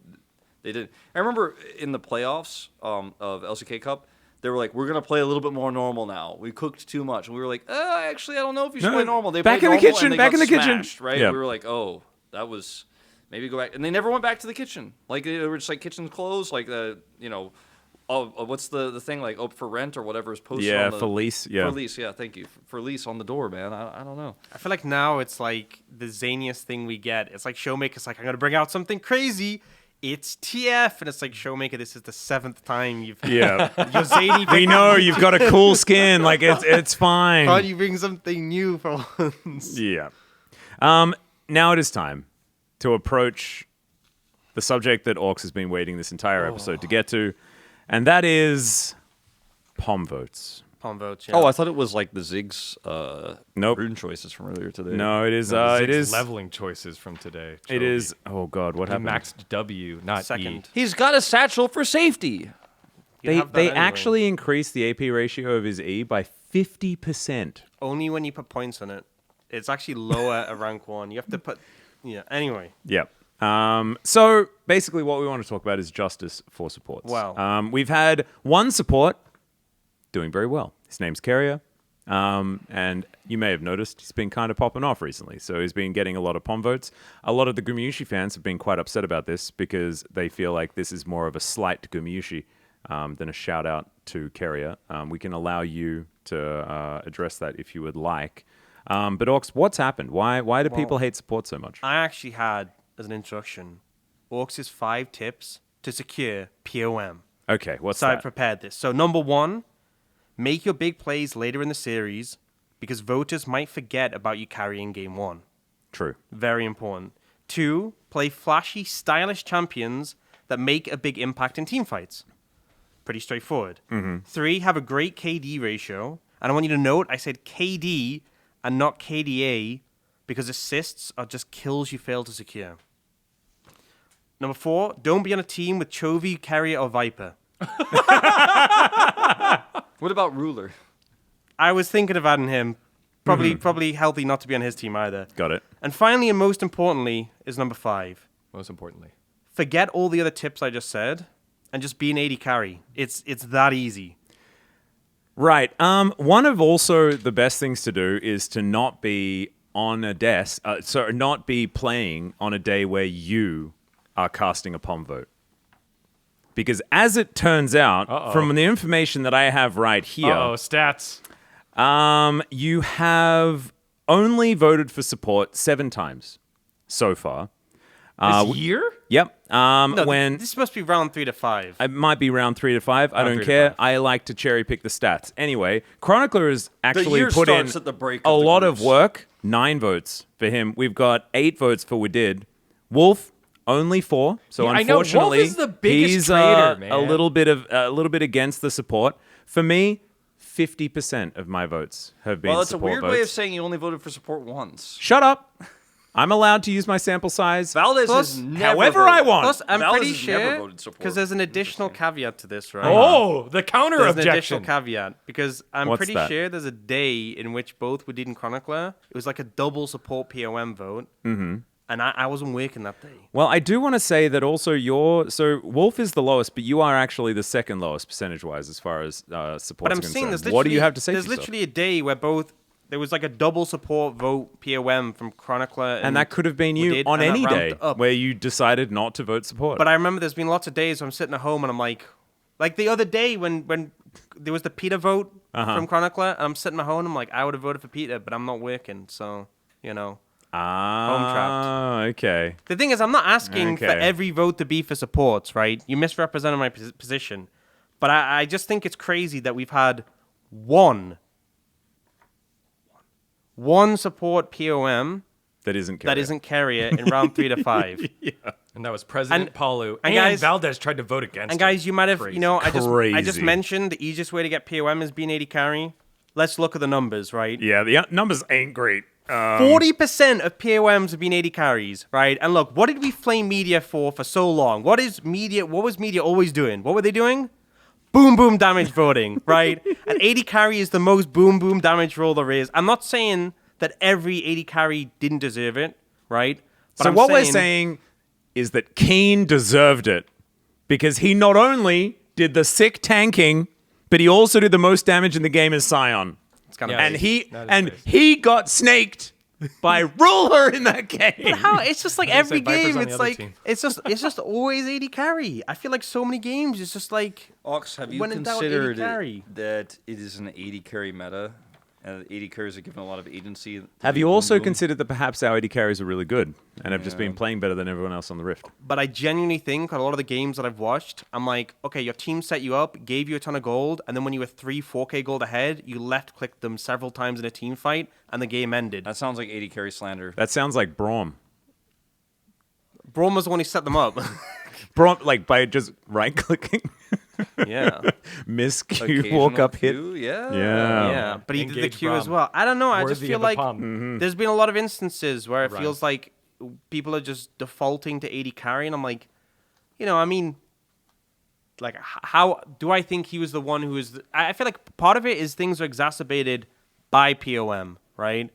did. I remember in the playoffs of LCK Cup. They were like, we're going to play a little bit more normal now. We cooked too much. And we were like, actually, I don't know if you should play normal. They back played in the normal kitchen, and they back got in the kitchen. smashed, right? Yeah. We were like, oh, that was, maybe go back. And they never went back to the kitchen. Like, they were just like kitchens closed. Like, what's the thing? Like, for rent or whatever is posted on the... For lease, yeah. For lease, yeah, thank you. For lease on the door, man. I don't know. I feel like now it's like the zaniest thing we get. It's like Showmaker's like, I'm going to bring out something crazy. It's TF. And it's like, Showmaker, this is the 7th time you've... Yeah. Your zany We pick. know you've got a cool skin. Like it's fine. Can't you bring something new for once? Yeah. Now it is time to approach the subject that Orcs has been waiting this entire episode to get to, and that is POM votes. Palm votes, yeah. Oh, I thought it was like the Ziggs Nope. rune choices from earlier today. No, it is. Ziggs It is. leveling choices from today. It is. Oh God, what He happened? maxed W, not E. Second. He's got a satchel for safety. You They have that they anyway. actually increased the AP ratio of his E by 50%. Only when you put points on it. It's actually lower at rank 1. You have to put... Yeah, anyway. Yep. So basically, what we want to talk about is justice for supports. Wow. We've had one support doing very well. His name's Carrier. And you may have noticed he's been kind of popping off recently. So he's been getting a lot of POM votes. A lot of the Gumayusi fans have been quite upset about this because they feel like this is more of a slight to Gumayusi than a shout out to Carrier. We can allow you to address that if you would like. But Orcs, what's happened? Why do people hate support so much? I actually had, as an introduction, Orcs' 5 tips to secure POM. Okay, what's So I that? prepared this. So number 1, make your big plays later in the series because voters might forget about you carrying game 1. True. Very important. 2, play flashy, stylish champions that make a big impact in team fights. Pretty straightforward. 3, have a great KD ratio. And I want you to note I said KD and not KDA because assists are just kills you fail to secure. Number 4, don't be on a team with Chovy, Carrier, or Viper. What about Ruler? I was thinking of adding him. Probably healthy not to be on his team either. Got it. And finally, and most importantly, is number 5. Most importantly. Forget all the other tips I just said and just be an 80 carry. It's that easy. Right. One of also the best things to do is to not be on a desk, so not be playing on a day where you are casting a POM vote. Because as it turns out, from the information that I have right here, Stats. you have only voted for support 7 times so far. This year? Yep. No, when this must be round 3 to 5. it might be round 3 to 5. I Round don't 3 to care. 5. I like to cherry pick the stats. Anyway, Chronicler has actually year put in starts at the break a of the lot of groups. work. 9 votes for him. We've got 8 votes for Wadid. Wolf only 4. So Yeah, I know. Wolf unfortunately, is the biggest he's traitor, man. a little bit against the support. For me, 50% of my votes have been Well, that's a support weird votes. way of saying you only voted for support once. Shut up. I'm allowed to use my sample size Valdes Plus, has never however I voted. want. Plus, I'm Valdes pretty has never sure voted support. because there's an additional caveat to this, right? Oh, the counter There's an additional objection. caveat because I'm What's pretty that? sure there's a day in which both were did in Chronicler. It was like a double support POM vote, and I wasn't working that day. Well, I do want to say that also so Wolf is the lowest, but you are actually the second lowest percentage-wise as far as support But I'm is saying concerned. there's What do you literally- have to say There's for yourself? literally a day where there was like a double support vote POM from Chronicler, And that could have been we you did, on and that any day ramped up. where you decided not to vote support. But I remember there's been lots of days where I'm sitting at home and I'm like the other day when there was the Peter vote from Chronicler, and I'm sitting at home and I'm like, I would have voted for Peter, but I'm not working, so Okay. The thing is, I'm not asking for Okay. every vote to be for supports, right? You misrepresented my position, but I just think it's crazy that we've had one support POM That isn't that isn't carrier in round 3 to 5. And that was President And- Palu. and And guys- Valdez tried to vote against And him. guys, you might have, Crazy. I just Crazy. mentioned the easiest way to get POM is being 80 carry. Let's look at the numbers, right? Yeah, the numbers ain't great. 40% of POMs have been 80 carries, right? And look, what did we flame media for so long? What was media always doing? What were they doing? Boom, boom damage voting, right? And 80 carry is the most boom, boom damage roll there is. I'm not saying that every 80 carry didn't deserve it, right? But So I'm what we're saying is that Keen deserved it because he not only did the sick tanking, but he also did the most damage in the game as Scion. It's kind of Yeah. And he That is and crazy. he got snaked by Ruler in that game. How it's just like I was every gonna say Viper's game, on the it's other like team. it's just always 80 carry. I feel like so many games, it's just like Ox, have you when in doubt, 80 considered carry. that it is an 80 carry meta? And 80 carries are given a lot of agency. Have to you boom also boom? considered that perhaps our 80 carries are really good and have just been playing better than everyone else on the Rift? But I genuinely think on a lot of the games that I've watched, I'm like, okay, your team set you up, gave you a ton of gold, and then when you were 4K gold ahead, you left-clicked them several times in a team fight, and the game ended. That sounds like 80 carry slander. That sounds like Braum. Braum was the one who set them up. Braum, like by just right-clicking, yeah. miss Q, Occasional walk up, hit. Q, yeah. Yeah. Yeah, but he did the Engage Q as Braum. well. I don't know, I just Worthy feel of the like palm. there's been a lot of instances where it Right. feels like people are just defaulting to 80 carry, and I'm like, I mean, like, how do I think he was the one who was... I feel like part of it is things are exacerbated by POM, right?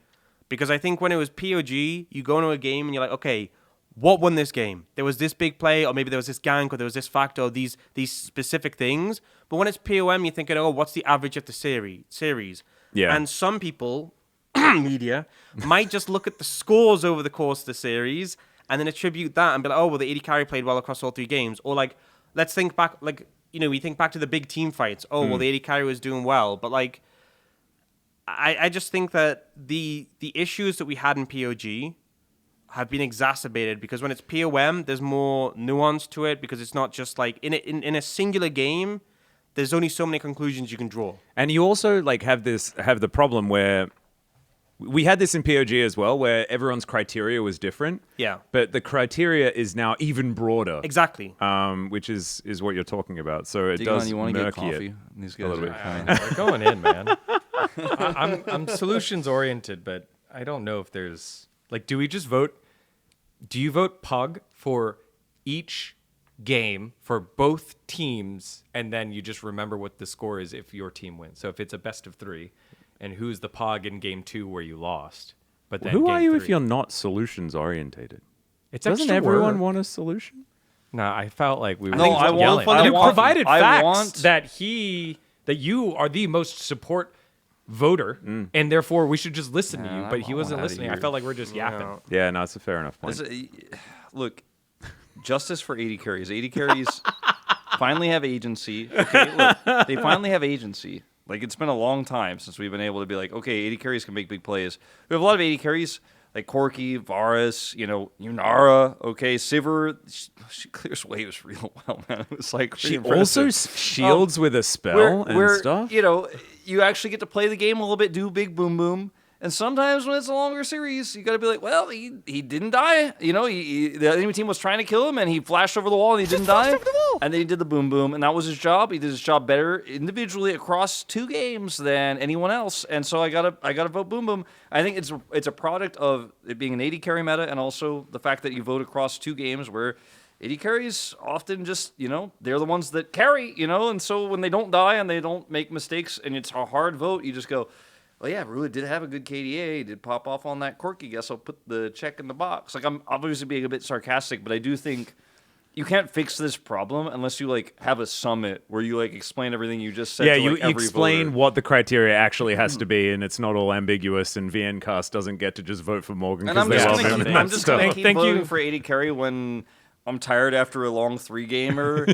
Because I think when it was POG, you go into a game and you're like, okay, what won this game? There was this big play, or maybe there was this gank, or there was this factor, or these specific things. But when it's POM, you're thinking, oh, what's the average of the series? Yeah. And some people, media, might just look at the scores over the course of the series and then attribute that and be like, oh, well, the 80 carry played well across all 3 games. Or like, let's think back, like, we think back to the big team fights. Oh, well, the 80 carry was doing well. But like, I just think that the issues that we had in POG have been exacerbated because when it's POM, there's more nuance to it because it's not just like in a singular game, there's only so many conclusions you can draw. And you also like have the problem where we had this in POG as well, where everyone's criteria was different. Yeah. But the criteria is now even broader. Exactly. Which is what you're talking about. So it Digon, does you want to get murky coffee? it. These a guys little are bit. kind We're going in, man. I'm solutions oriented, but I don't know if there's like, do we just vote? Do you vote POG for each game for both teams, and then you just remember what the score is if your team wins? So if it's a best of 3, and who's the POG in game 2 where you lost? But then Who game are you 3, if you're not solutions orientated? It's Doesn't extra everyone work. want a solution? No, I felt like we were No, just I want- yelling. I You want- provided I facts want- that you are the most support voter, and therefore we should just listen to you. Man, But I he want wasn't outta listening. I here. felt like we're just yapping. Yeah, no, it's a fair enough point. Look, justice for 80 carries. 80 carries finally have agency. Okay, look, they finally have agency. Like, it's been a long time since we've been able to be like, okay, 80 carries can make big plays. We have a lot of 80 carries, like Corky, Varus, Yunara, okay, Sivir. She clears waves real well, man. It was like pretty She impressive. also shields with a spell and where, stuff. you actually get to play the game a little bit, do big boom boom, And sometimes when it's a longer series, you got to be like, well, he didn't die. You know, the enemy team was trying to kill him, and he flashed over the wall, and he didn't die. And then he did the boom boom, and that was his job. He did his job better individually across 2 games than anyone else. And so I gotta vote boom boom. I think it's a product of it being an AD carry meta, and also the fact that you vote across 2 games where AD carries often just, you know, they're the ones that carry, you know, and so when they don't die and they don't make mistakes, and it's a hard vote, you just go, well, yeah, Rula did have a good KDA. He did pop off on that quirky. Guess I'll put the check in the box. Like, I'm obviously being a bit sarcastic, but I do think you can't fix this problem unless you, like, have a summit where you, like, explain everything you just said to, you like, every explain voter. what the criteria actually has to be, and it's not all ambiguous, and VNcast doesn't get to just vote for Morgan And because I'm they just love gonna him. keep, and I'm that just stuff. gonna keep voting for AD carry when I'm tired after a long 3-gamer,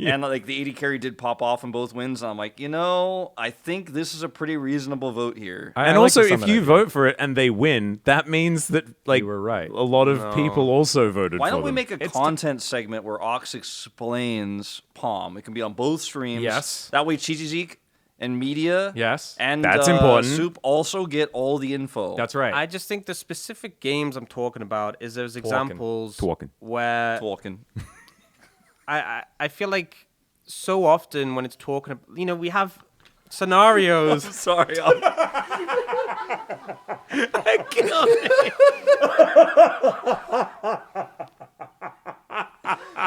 and like the AD carry did pop off in both wins, and I'm like, you know, I think this is a pretty reasonable vote here. And I like also, the if summit you idea. vote for it and they win, that means that like You were right. a lot of people also voted Why for don't we them. make a content segment where Ox explains Palm? It can be on both streams. Yes. That way, Chichizik and media. Yes. And That's important. Soup also get all the info. That's right. I just think the specific games I'm talking about is there's examples Talking. where talking. I feel like so often when it's talking, you know, we have scenarios. Sorry.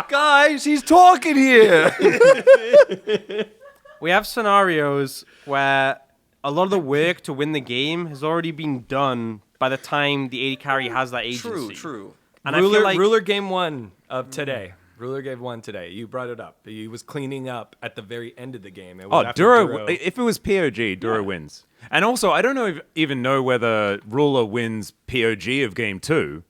Guys, he's talking here. We have scenarios where a lot of the work to win the game has already been done by the time the AD carry has that agency. True. And Ruler, I feel like Ruler game 1 of today. Ruler game 1 today. You brought it up. He was cleaning up at the very end of the game. It was Oh, after Duro. If it was POG, Duro wins. And also, I don't even know whether Ruler wins POG of game 2,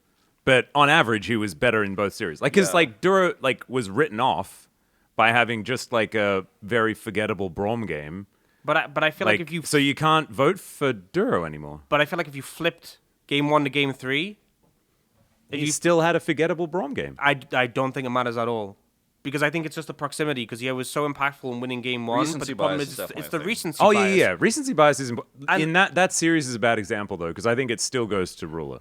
but on average, he was better in both series. Like, because like Duro like was written off by having just like a very forgettable Braum game. but I feel like if you so you can't vote for Duro anymore. but I feel like if you flipped game 1 to game 3, He still had a forgettable Braum game. I don't think it matters at all. Because I think it's just the proximity, because he was so impactful in winning game 1. Recency but the problem bias is is definitely it's a the thing. recency Oh bias. yeah. Recency bias is important. And- In that series is a bad example though, because I think it still goes to Ruler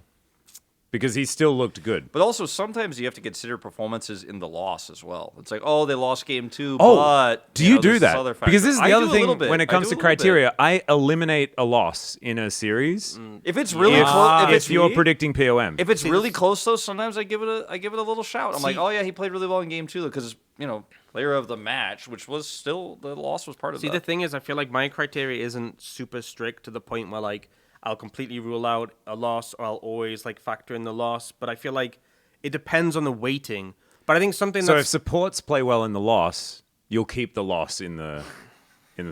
because he still looked good. But also, sometimes you have to consider performances in the loss as well. It's like, oh, they lost game 2, Oh, but... do you know, do there's that? other Because this is factor. the I other do a little thing bit. when it I comes do to a little bit. criteria. I eliminate a loss in a series If it's really close... if you're predicting POM. If it's really close, though, sometimes I give it a little shout. I'm like, See- oh yeah, he played really well in game 2 because you know, player of the match, which was still the loss was part of See, that. the thing is, I feel like my criteria isn't super strict to the point where, like, I'll completely rule out a loss or I'll always, like, factor in the loss. But I feel like it depends on the weighting. But I think something So if that's... supports play well in the loss, you'll keep the loss in the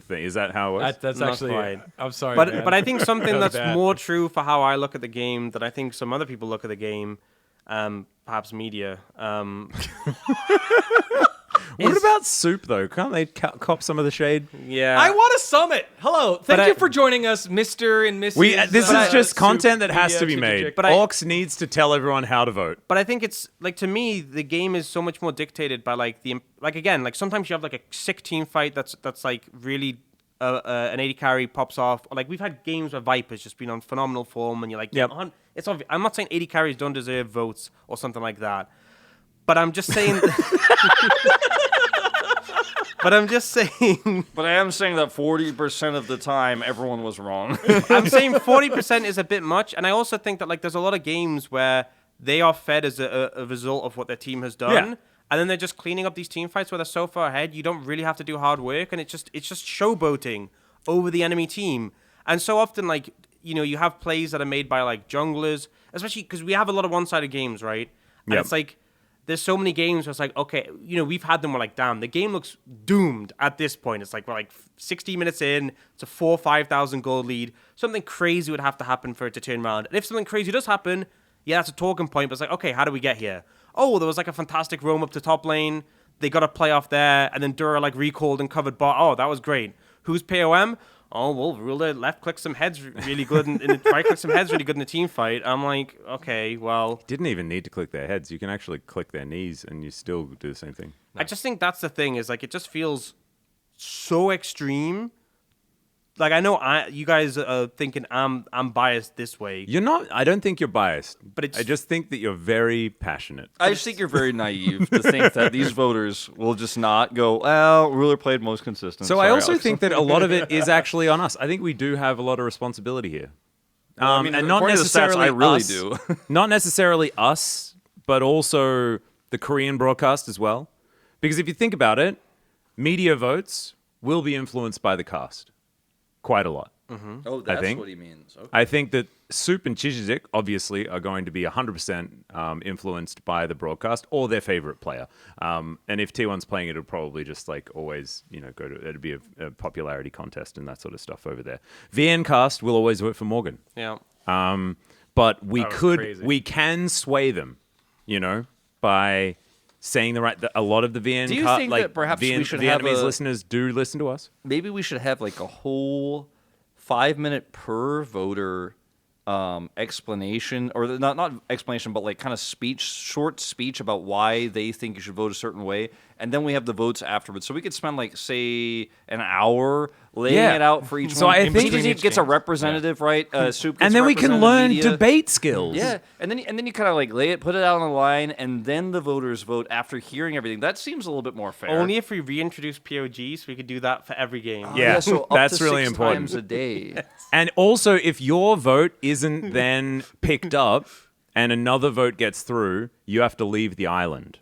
thing. Is that how it works? That's Not actually. quite. I'm sorry, man. But I think something That was that's bad. more true for how I look at the game that I think some other people look at the game, perhaps media, What about Soup though? Can't they cop some of the shade? yeah. I want a summit. Hello. Thank But you I- for joining us, Mr. and Mrs. This is just content that has Media to be Strategic. made. But I- Orcs needs to tell everyone how to vote. But I think it's like, to me, the game is so much more dictated by like again, like sometimes you have like a sick team fight that's like really an 80 carry pops off. Or, like we've had games where Viper's just been on phenomenal form, and you're like, Yep. it's obvious. I'm not saying 80 carries don't deserve votes or something like that, but I'm just saying. But I'm just saying. But I am saying that 40% of the time, everyone was wrong. I'm saying 40% is a bit much, and I also think that like there's a lot of games where they are fed as a result of what their team has done, Yeah. and then they're just cleaning up these team fights where they're so far ahead. You don't really have to do hard work, and it's just showboating over the enemy team. And so often, like you have plays that are made by like junglers, especially because we have a lot of one-sided games, right? And Yep. it's like. There's so many games where it's like, okay, we've had them where like, damn, the game looks doomed at this point. It's like, we're like 60 minutes in, it's a 4,000 or 5,000 goal lead. Something crazy would have to happen for it to turn around. And if something crazy does happen, yeah, that's a talking point. But it's like, okay, how do we get here? Oh, there was like a fantastic roam up to top lane. They got a playoff there. And then Dura like recalled and covered bot. Oh, that was great. Who's POM? Oh, well, Ruler left click some heads really good, and right click some heads really good in the team fight. I'm like, okay, well. Didn't even need to click their heads. You can actually click their knees and you still do the same thing. I just think that's the thing, is like it just feels so extreme like I know you guys are thinking I'm biased this way. You're not. I don't think you're biased, But it's- I just think that you're very passionate. I just think you're very naive to think that these voters will just not go, well, ruler played most consistent. So Sorry, I also Alex. think that a lot of it is actually on us. I think we do have a lot of responsibility here. I mean, and not according to the stats, necessarily I really us, do. not necessarily us, but also the Korean broadcast as well. Because if you think about it, media votes will be influenced by the cast quite a lot. Oh, that's think. what he means. Okay. I think that Soup and Chijizik obviously are going to be 100% influenced by the broadcast or their favorite player. And if T1's playing it, it'll probably just like always, go to, it'll be a popularity contest and that sort of stuff over there. VN cast will always vote for Morgan. Yeah. But we That was crazy. we can sway them, by saying a lot of the VN Do you think that perhaps we should have Vietnamese a- listeners do listen to us? Maybe we should have like a whole 5-minute per voter explanation, or not explanation, but like kind of short speech about why they think you should vote a certain way, and then we have the votes afterwards. So we could spend like say an hour laying Yeah. it out for each So one. I think- TTT gets a representative, right? Soup gets And then we can representative learn media. debate skills. Yeah, and then you kind of like put it out on the line, and then the voters vote after hearing everything. That seems a little bit more fair. Only if we reintroduce POG, so we could do that for every game. Yeah, so up that's to really 6 important. times a day. And also, if your vote isn't then picked up and another vote gets through, you have to leave the island.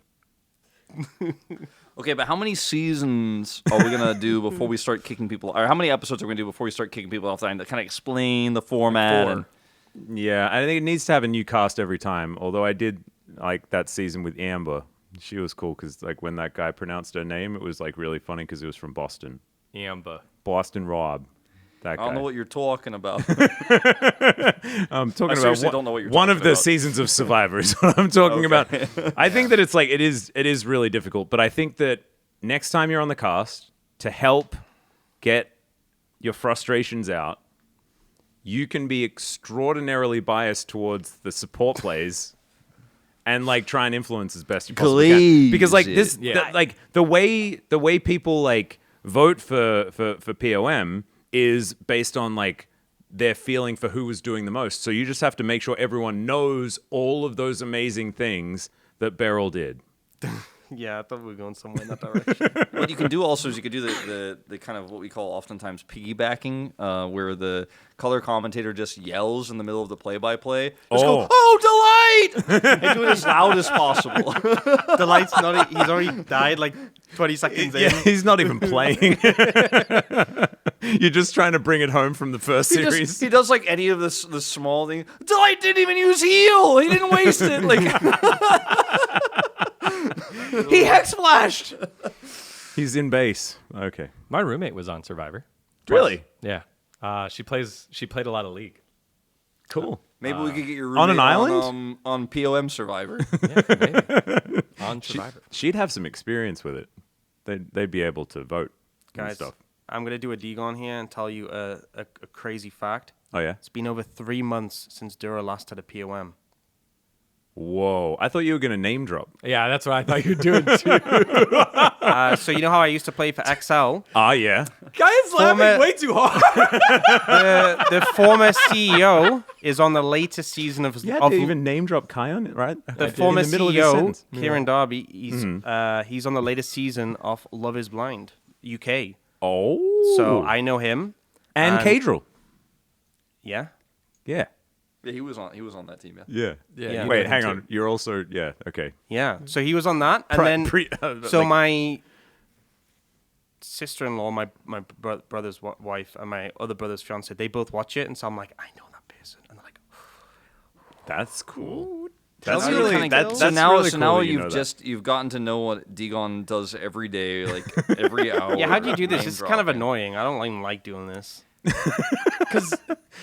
Okay, but how many seasons are we gonna do before we start kicking people? Or how many episodes are we gonna do before we start kicking people off the line to kind of explain the format? Four. And, Yeah, I think it needs to have a new cast every time. Although I did like that season with Amber. She was cool because like when that guy pronounced her name, it was like really funny because it was from Boston. Yamba. Boston Rob. That guy. I don't know what you're talking about. I'm talking about seriously don't know what you're one talking of the about. seasons of Survivor is what I'm talking about. I think that it's like it is really difficult, but I think that next time you're on the cast, to help get your frustrations out, you can be extraordinarily biased towards the support plays and like try and influence as best you possibly can. Glaze Because like it. this Yeah. like the way people like vote for POM is based on like their feeling for who was doing the most. So you just have to make sure everyone knows all of those amazing things that Beryl did. Yeah, I thought we were going somewhere in that direction. What you can do also is you could do the kind of what we call oftentimes piggybacking, where the color commentator just yells in the middle of the play-by-play. Just go, "Oh, delight!" and do it as loud as possible. The light's not. He's already died like 20 seconds in. Yeah, he's not even playing. You're just trying to bring it home from the first series. He does like any of the small thing. Delight didn't even use heal. He didn't waste it. Like he hex flashed. He's in base. Okay. My roommate was on Survivor. Really? Yeah. She played a lot of League. Cool. Maybe we could get your On an roommate island? on POM Survivor. Yeah, maybe. On Survivor. She'd have some experience with it. They'd be able to vote and Guys, stuff. I'm gonna do a Degon here and tell you a crazy fact. Oh yeah. It's been over 3 months since Dura last had a POM. Whoa! I thought you were gonna name drop. Yeah, that's what I thought you were doing too. So you know how I used to play for XL? Ah, yeah. Guys laughing way too hard. The former CEO is on the latest season of You had of to even name drop Kion, right? the former in the middle of his CEO, sentence. Kieran Darby. He's on the latest season of Love Is Blind UK. Oh. So I know him. and Cadril. Yeah. Yeah. Yeah, he was on that team. Yeah. Yeah. Yeah. you Wait, know hang him on. You're also okay. Yeah. So he was on that, and then so like- my sister-in-law, my brother's wife, and my other brother's fiance, they both watch it, and so I'm like, I know that person, and they're like, That's cool. That's That's really really that's so now really so cool now that you know you've gotten to know what Degon does every day, like every hour. yeah, how do you do this? name It's kind of dropping. annoying. I don't even like doing this. Because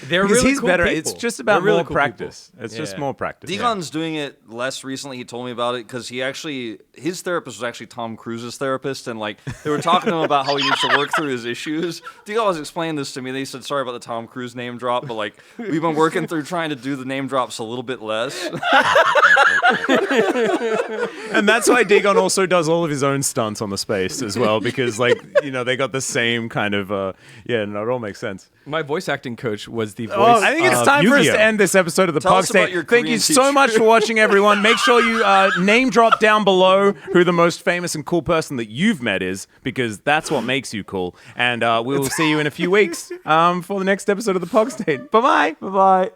they're because really he's cool better. people. It's just They're about really more cool practice. people. It's just Yeah. more practice. Degon's doing it less recently. He told me about it because his therapist was actually Tom Cruise's therapist, and like they were talking to him about how he needs to work through his issues. Degon was explaining this to me. They said sorry about the Tom Cruise name drop, but like we've been working through trying to do the name drops a little bit less. And that's why Dagon also does all of his own stunts on the space as well, because like they got the same kind of it all makes sense. sense. My voice acting coach was the voice. I think it's time for us to end this episode of the Tell us about PogState. your Thank you Korean so teacher. much for watching, everyone. Make sure you name drop down below who the most famous and cool person that you've met is, because that's what makes you cool. And we will see you in a few weeks for the next episode of the PogState. Bye-bye. Bye-bye.